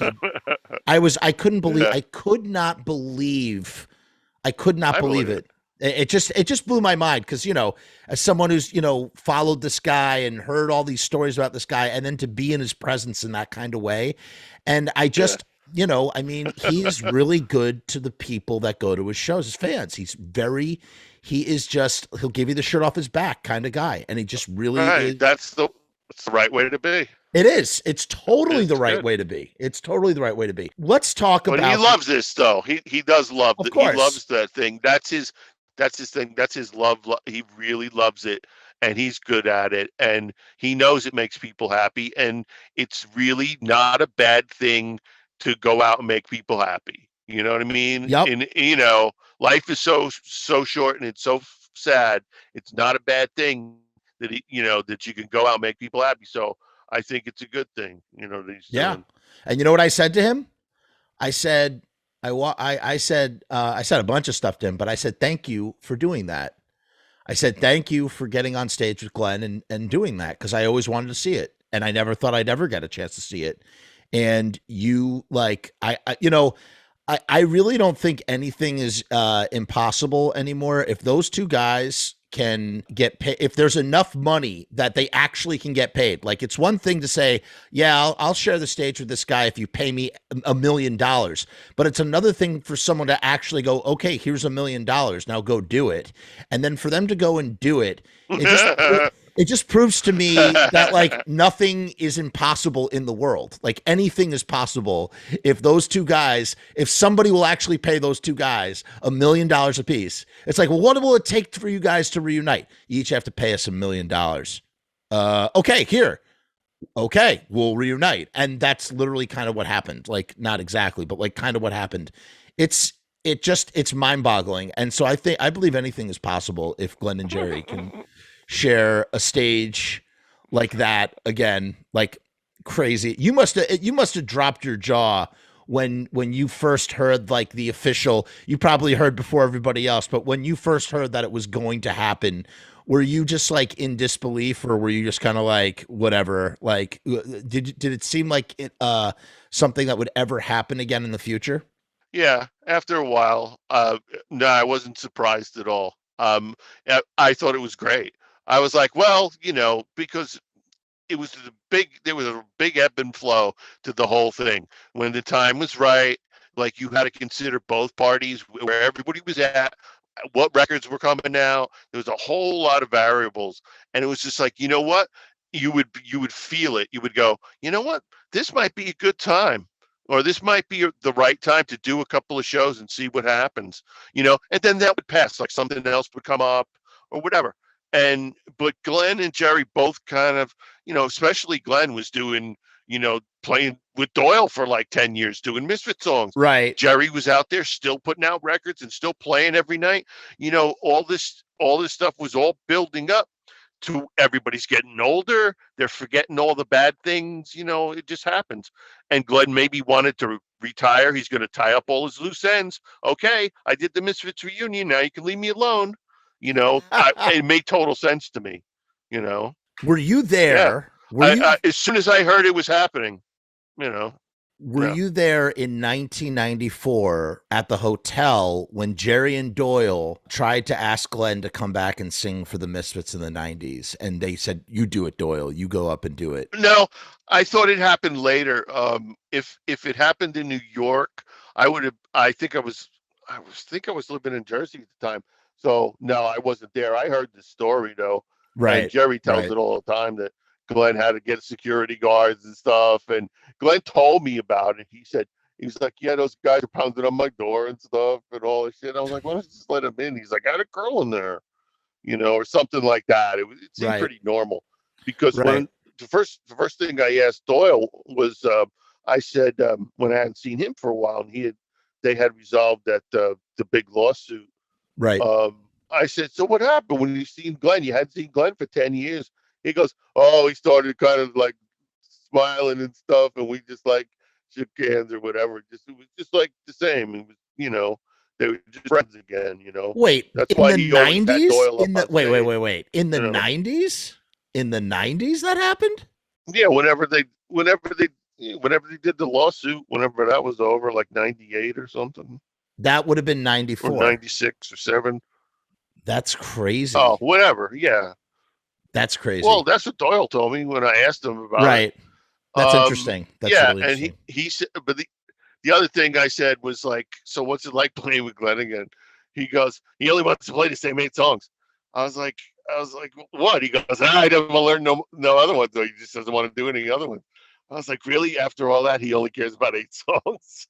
S1: I could not believe it. It just blew my mind. Cause as someone who's, followed this guy and heard all these stories about this guy, and then to be in his presence in that kind of way. And I just, I mean, he's really good to the people that go to his shows, his fans. He'll give you the shirt off his back kind of guy. And he just really is.
S2: That's the right way to be.
S1: It is. It's totally the right way to be. It's totally the right way to be. Let's talk about.
S2: He loves this though. He does love it. He loves that thing. That's his thing. That's his love. He really loves it. And he's good at it. And he knows it makes people happy. And it's really not a bad thing to go out and make people happy. You know what I mean?
S1: Yep.
S2: And life is so short and it's so sad. It's not a bad thing that that you can go out and make people happy. So I think it's a good thing, that he's doing.
S1: And you know what I said to him? I said a bunch of stuff to him, but I said, thank you for doing that. I said, thank you for getting on stage with Glenn and doing that. Cause I always wanted to see it. And I never thought I'd ever get a chance to see it. And you I really don't think anything is impossible anymore. If those two guys can get paid, if there's enough money that they actually can get paid, like it's one thing to say, yeah, I'll share the stage with this guy if you pay me $1 million. But it's another thing for someone to actually go, okay, here's $1 million. Now go do it. And then for them to go and do it, it just proves to me that like nothing is impossible in the world. Like anything is possible if those two guys, if somebody will actually pay those two guys $1 million a piece. It's like, well, what will it take for you guys to reunite? You each have to pay us $1 million. Okay, here. Okay, we'll reunite. And that's literally kind of what happened. Like not exactly, but like kind of what happened. It's mind boggling. And so I believe anything is possible if Glenn and Jerry can share a stage like that again, like crazy. You must have dropped your jaw when you first heard like the official. You probably heard before everybody else, but when you first heard that it was going to happen, were you just like in disbelief, or were you just kind of like whatever? Like, did it seem like it something that would ever happen again in the future?
S2: Yeah, after a while, no, I wasn't surprised at all. I thought it was great. I was like, well, because there was a big ebb and flow to the whole thing. When the time was right, like you had to consider both parties, where everybody was at, what records were coming out. There was a whole lot of variables, and it was just like, you know what? You would feel it. You would go, you know what? This might be a good time, or this might be the right time to do a couple of shows and see what happens. And then that would pass, like something else would come up or whatever. But Glenn and Jerry both kind of, especially Glenn was doing, playing with Doyle for like 10 years, doing Misfit songs.
S1: Right.
S2: Jerry was out there still putting out records and still playing every night. All this stuff was all building up to everybody's getting older. They're forgetting all the bad things. It just happens. And Glenn maybe wanted to retire. He's going to tie up all his loose ends. Okay, I did the Misfits reunion. Now you can leave me alone. It made total sense to me.
S1: Were you there?
S2: Yeah. As soon as I heard it was happening,
S1: Were you there in 1994 at the hotel when Jerry and Doyle tried to ask Glenn to come back and sing for the Misfits in the 90s? And they said, you do it, Doyle. You go up and do it.
S2: No, I thought it happened later. If it happened in New York, I think I was living in Jersey at the time. So no, I wasn't there. I heard the story though.
S1: Right.
S2: And Jerry tells it all the time that Glenn had to get security guards and stuff. And Glenn told me about it. He was like, yeah, those guys are pounding on my door and stuff and all this shit. I was like, why don't you just let him in? He's like, I had a girl in there, or something like that. It seemed pretty normal, because when the first thing I asked Doyle was, I said, when I hadn't seen him for a while, and they had resolved that the big lawsuit.
S1: Right.
S2: I said, so what happened when you seen Glenn? You hadn't seen Glenn for 10 years. He goes, oh, he started kind of like smiling and stuff, and we just like shook hands or whatever. It was just like the same. It was, they were just friends again.
S1: Wait,
S2: that's
S1: in
S2: why
S1: the
S2: he always had
S1: 90s?
S2: Doyle up
S1: Wait. In the 90s? In the 90s that happened?
S2: Yeah, whenever they did the lawsuit, whenever that was over, like 98 or something.
S1: That would have been 94.
S2: Or 96 or 7.
S1: That's crazy.
S2: Oh, whatever. Yeah.
S1: That's crazy.
S2: Well, that's what Doyle told me when I asked him about it.
S1: Right. That's interesting. That's really interesting.
S2: And he said, but the other thing I said was like, so what's it like playing with Glenn again? He goes, he only wants to play the same 8 songs. I was like, what? He goes, I don't want to learn no other ones. So he just doesn't want to do any other ones. I was like, really? After all that, he only cares about 8 songs.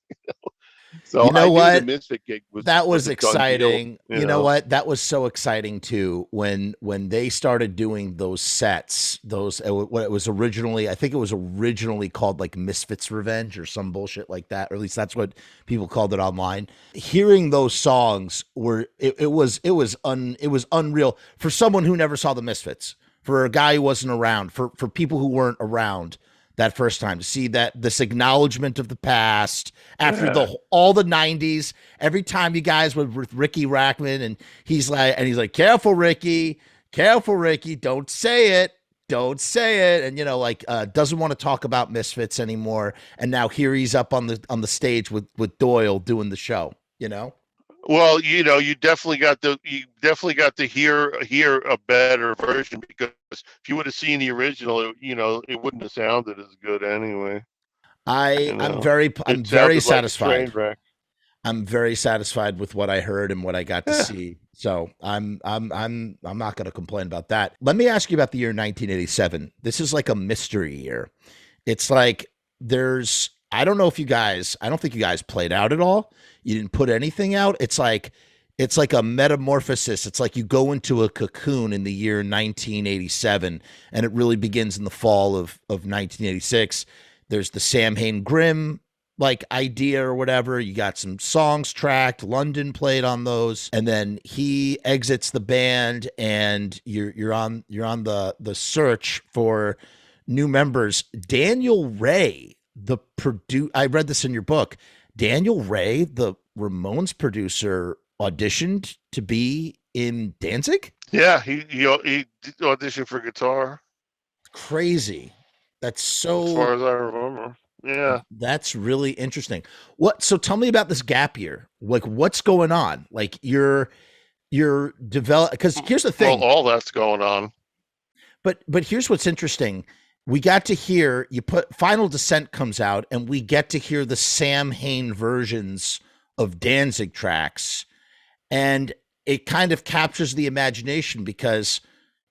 S2: So
S1: you know what?
S2: The Misfit gig
S1: was exciting. You know what? That was so exciting too. When they started doing those sets, what it was originally, I think it was originally called like Misfits Revenge or some bullshit like that, or at least that's what people called it online. Hearing those songs it was unreal for someone who never saw the Misfits, for a guy who wasn't around, for people who weren't around that first time, to see that this acknowledgement of the past after all the 90s. Every time you guys were with Ricky Rackman, and he's like, careful, Ricky, don't say it. And doesn't want to talk about Misfits anymore. And now here he's up on the stage with Doyle doing the show.
S2: Well, you definitely got to hear a better version, because if you would have seen the original, it wouldn't have sounded as good anyway.
S1: I'm very satisfied. I'm very satisfied with what I heard and what I got to see. So I'm not going to complain about that. Let me ask you about the year 1987. This is like a mystery year. It's like I don't think you guys played out at all. You didn't put anything out. It's like a metamorphosis. It's like you go into a cocoon in the year 1987, and it really begins in the fall of 1986. There's the Samhain Grimm idea or whatever. You got some songs tracked. London played on those, and then he exits the band, and you're on the search for new members. Daniel Ray, I read this in your book. Daniel Ray, the Ramones producer, auditioned to be in Danzig?
S2: Yeah, he auditioned for guitar.
S1: Crazy. That's so,
S2: as far as I remember. Yeah,
S1: that's really interesting. So tell me about this gap year. Like, what's going on? Like, you're develop, because here's the thing.
S2: Well, all that's going on.
S1: But here's what's interesting. We got to hear Final Descent comes out, and we get to hear the Samhain versions of Danzig tracks, and it kind of captures the imagination because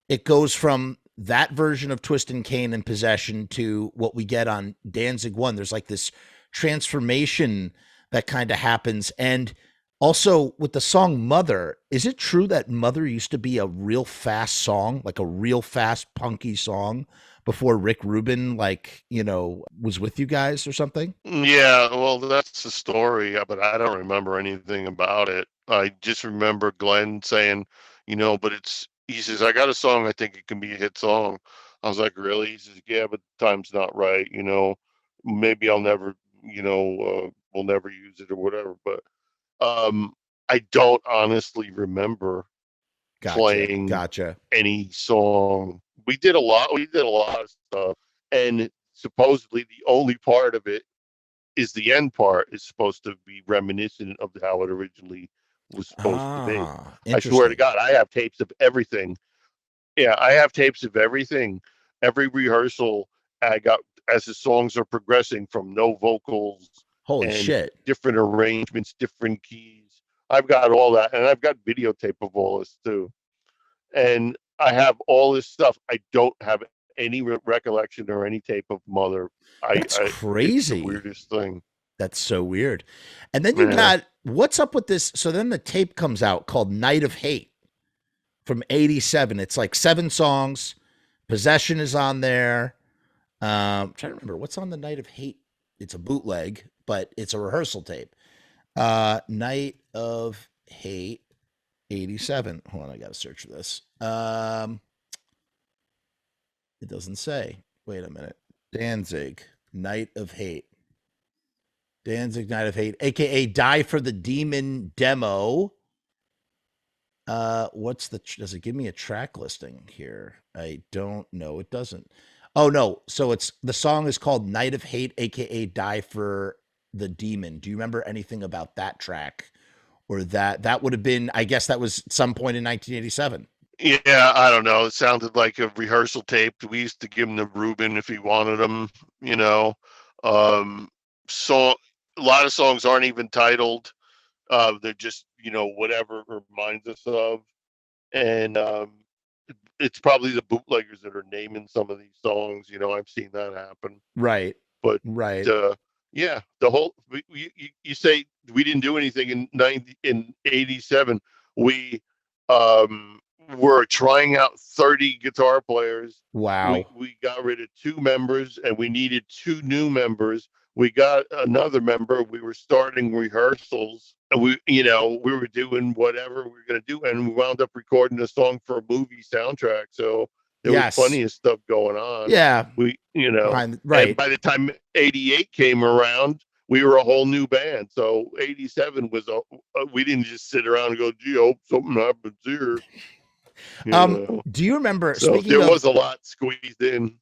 S1: it goes from that version of Twist and Cain and Possession to what we get on Danzig 1. There's like this transformation that kind of happens. And also with the song Mother, is it true that Mother used to be a real fast song, like a real fast punky song before Rick Rubin, was with you guys or something?
S2: Yeah, well, that's the story, but I don't remember anything about it. I just remember Glenn saying, but he says, I got a song, I think it can be a hit song. I was like, really? He says, yeah, but the time's not right, maybe I'll never, we'll never use it or whatever. But I don't honestly remember playing any song. We did a lot of stuff, and supposedly the only part of it is the end part is supposed to be reminiscent of how it originally was supposed to be. I swear to God, I have tapes of everything. Yeah, I have tapes of everything. Every rehearsal I got as the songs are progressing from no vocals.
S1: Holy shit.
S2: Different arrangements, different keys. I've got all that, and I've got videotape of all this too. And I have all this stuff. I don't have any recollection or any tape of Mother.
S1: That's crazy.
S2: It's the weirdest thing.
S1: That's so weird. And then you got, what's up with this? So then the tape comes out called Night of Hate from 87. It's like 7 songs. Possession is on there. I'm trying to remember what's on the Night of Hate. It's a bootleg, but it's a rehearsal tape. Night of Hate 87. Hold on, I got to search for this. It doesn't say. Wait a minute. Danzig, Night of Hate. Danzig, Night of Hate, aka Die for the Demon demo. Does it give me a track listing here? I don't know. It doesn't. Oh no. So the song is called Night of Hate, aka Die for the Demon. Do you remember anything about that track? Or that would have been, I guess that was some point in 1987.
S2: Yeah, I don't know. It sounded like a rehearsal tape. We used to give him to Rubin if he wanted them, So a lot of songs aren't even titled. They're just, whatever reminds us of. And it's probably the bootleggers that are naming some of these songs. I've seen that happen.
S1: Right.
S2: But
S1: right.
S2: Yeah, the whole you say we didn't do anything in 87. We were trying out 30 guitar players.
S1: Wow.
S2: We got rid of 2 members and we needed 2 new members. We got another member. We were starting rehearsals and we were doing whatever we were going to do. And we wound up recording a song for a movie soundtrack. So there was plenty of stuff going on.
S1: Yeah.
S2: Right.
S1: And
S2: by the time 88 came around, we were a whole new band. So 87 was we didn't just sit around and go, gee, I hope something happens here.
S1: Do you remember?
S2: So there was a lot squeezed in.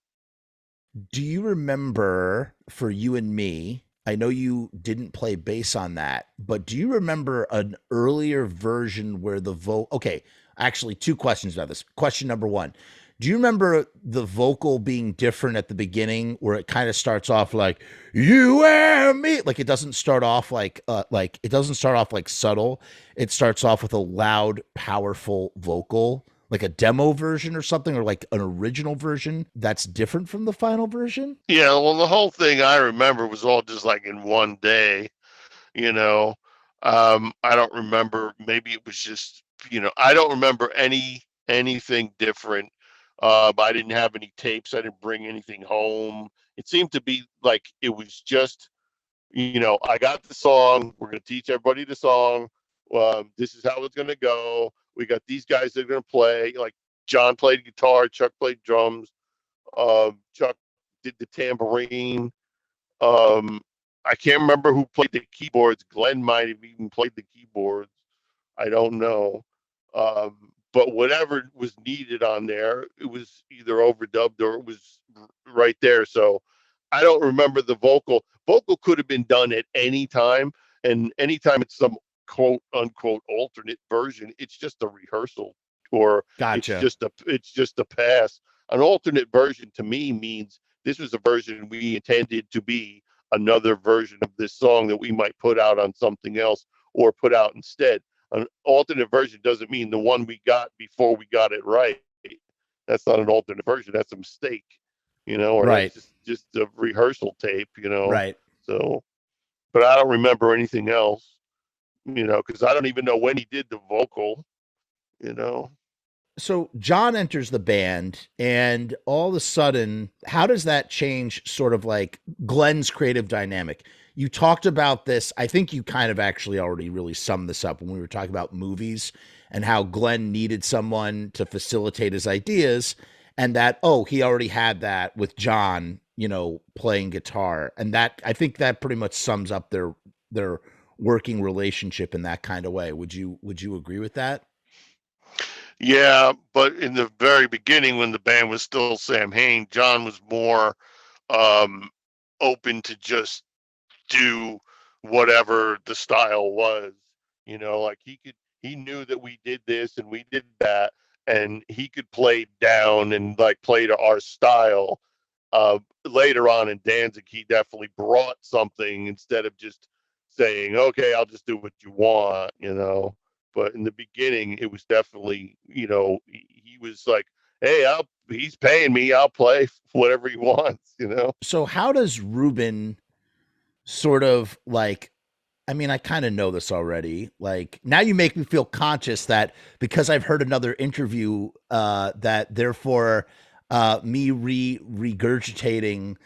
S1: Do you remember for You and Me? I know you didn't play bass on that, but do you remember an earlier version where the okay, actually 2 questions about this. Question number 1. Do you remember the vocal being different at the beginning where it kind of starts off like you and me? Like it doesn't start off like it doesn't start off like subtle. It starts off with a loud, powerful vocal, like a demo version or something, or like an original version that's different from the final version.
S2: Yeah, well, the whole thing I remember was all just like in one day, I don't remember. Maybe it was just, I don't remember anything different. I didn't have any tapes. I didn't bring anything home. It seemed to be like it was just, I got the song. We're going to teach everybody the song. This is how it's going to go. We got these guys that are going to play. Like John played guitar, Chuck played drums. Chuck did the tambourine. I can't remember who played the keyboards. Glenn might have even played the keyboards. I don't know. But whatever was needed on there, it was either overdubbed or it was right there. So I don't remember the vocal. Vocal could have been done at any time, and anytime it's some quote unquote alternate version, it's just a rehearsal, or
S1: Gotcha.
S2: it's just a pass. An alternate version to me means this was a version we intended to be another version of this song that we might put out on something else or put out instead. An alternate version doesn't mean the one we got before we got it right. That's not an alternate version. That's a mistake, or
S1: right.
S2: That's just a rehearsal tape,
S1: Right.
S2: So, but I don't remember anything else, because I don't even know when he did the vocal,
S1: So John enters the band, and all of a sudden, how does that change sort of like Glenn's creative dynamic? You talked about this. I think you kind of actually already really summed this up when we were talking about movies and how Glenn needed someone to facilitate his ideas, and that, he already had that with John, playing guitar. And that, I think that pretty much sums up their working relationship in that kind of way. Would you agree with that?
S2: Yeah, but in the very beginning, when the band was still Samhain, John was more open to just do whatever the style was. Like he knew that we did this and we did that, and he could play down and like play to our style. Later on in Danzig, he definitely brought something instead of just saying, "Okay, I'll just do what you want," But in the beginning, it was definitely, he was like, "Hey, he's paying me. I'll play whatever he wants,"
S1: So how does Ruben sort of like, I mean, I kind of know this already. Like, now you make me feel conscious that because I've heard another interview, that therefore me regurgitating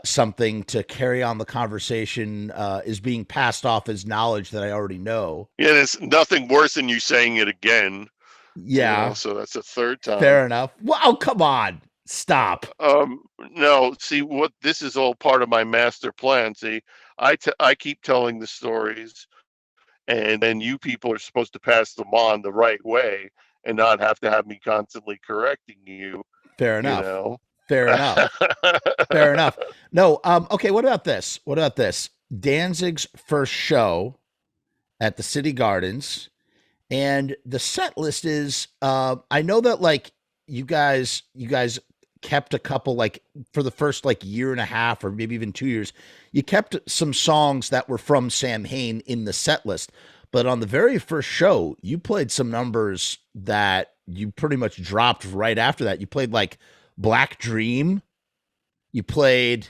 S1: something to carry on the conversation is being passed off as knowledge that I already know.
S2: Yeah, there's nothing worse than you saying it again.
S1: Yeah.
S2: So that's the third time.
S1: Fair enough. Well, come on. Stop.
S2: No, see, what this is all part of my master plan. See, I keep telling the stories, and then you people are supposed to pass them on the right way and not have to have me constantly correcting you.
S1: Fair enough. Fair enough. Fair enough. No, okay, what about this? Danzig's first show at the City Gardens, and the set list is I know that like you guys kept a couple, like for the first like year and a half or maybe even 2 years, you kept some songs that were from Samhain in the set list. But on the very first show, you played some numbers that you pretty much dropped right after that. You played like Black Dream. You played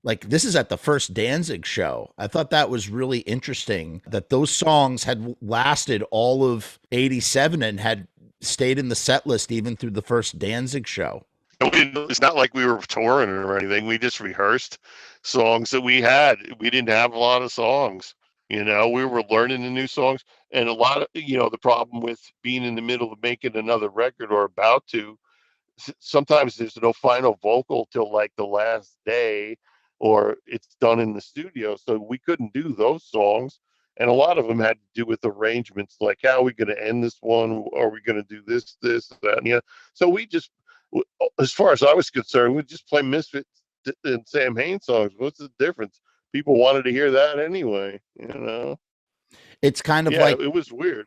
S1: like, this is at the first Danzig show. I thought that was really interesting that those songs had lasted all of 87 and had stayed in the set list even through the first Danzig show.
S2: It's not like we were touring or anything. We just rehearsed songs that we had. We didn't have a lot of songs. We were learning the new songs. And a lot of, the problem with being in the middle of making another record or about to, sometimes there's no final vocal till like the last day, or it's done in the studio. So we couldn't do those songs. And a lot of them had to do with arrangements, like how are we going to end this one? Are we going to do this, that, and So we just, as far as I was concerned, we just play Misfits and Samhain songs. What's the difference? People wanted to hear that anyway,
S1: It's kind of like,
S2: it was weird.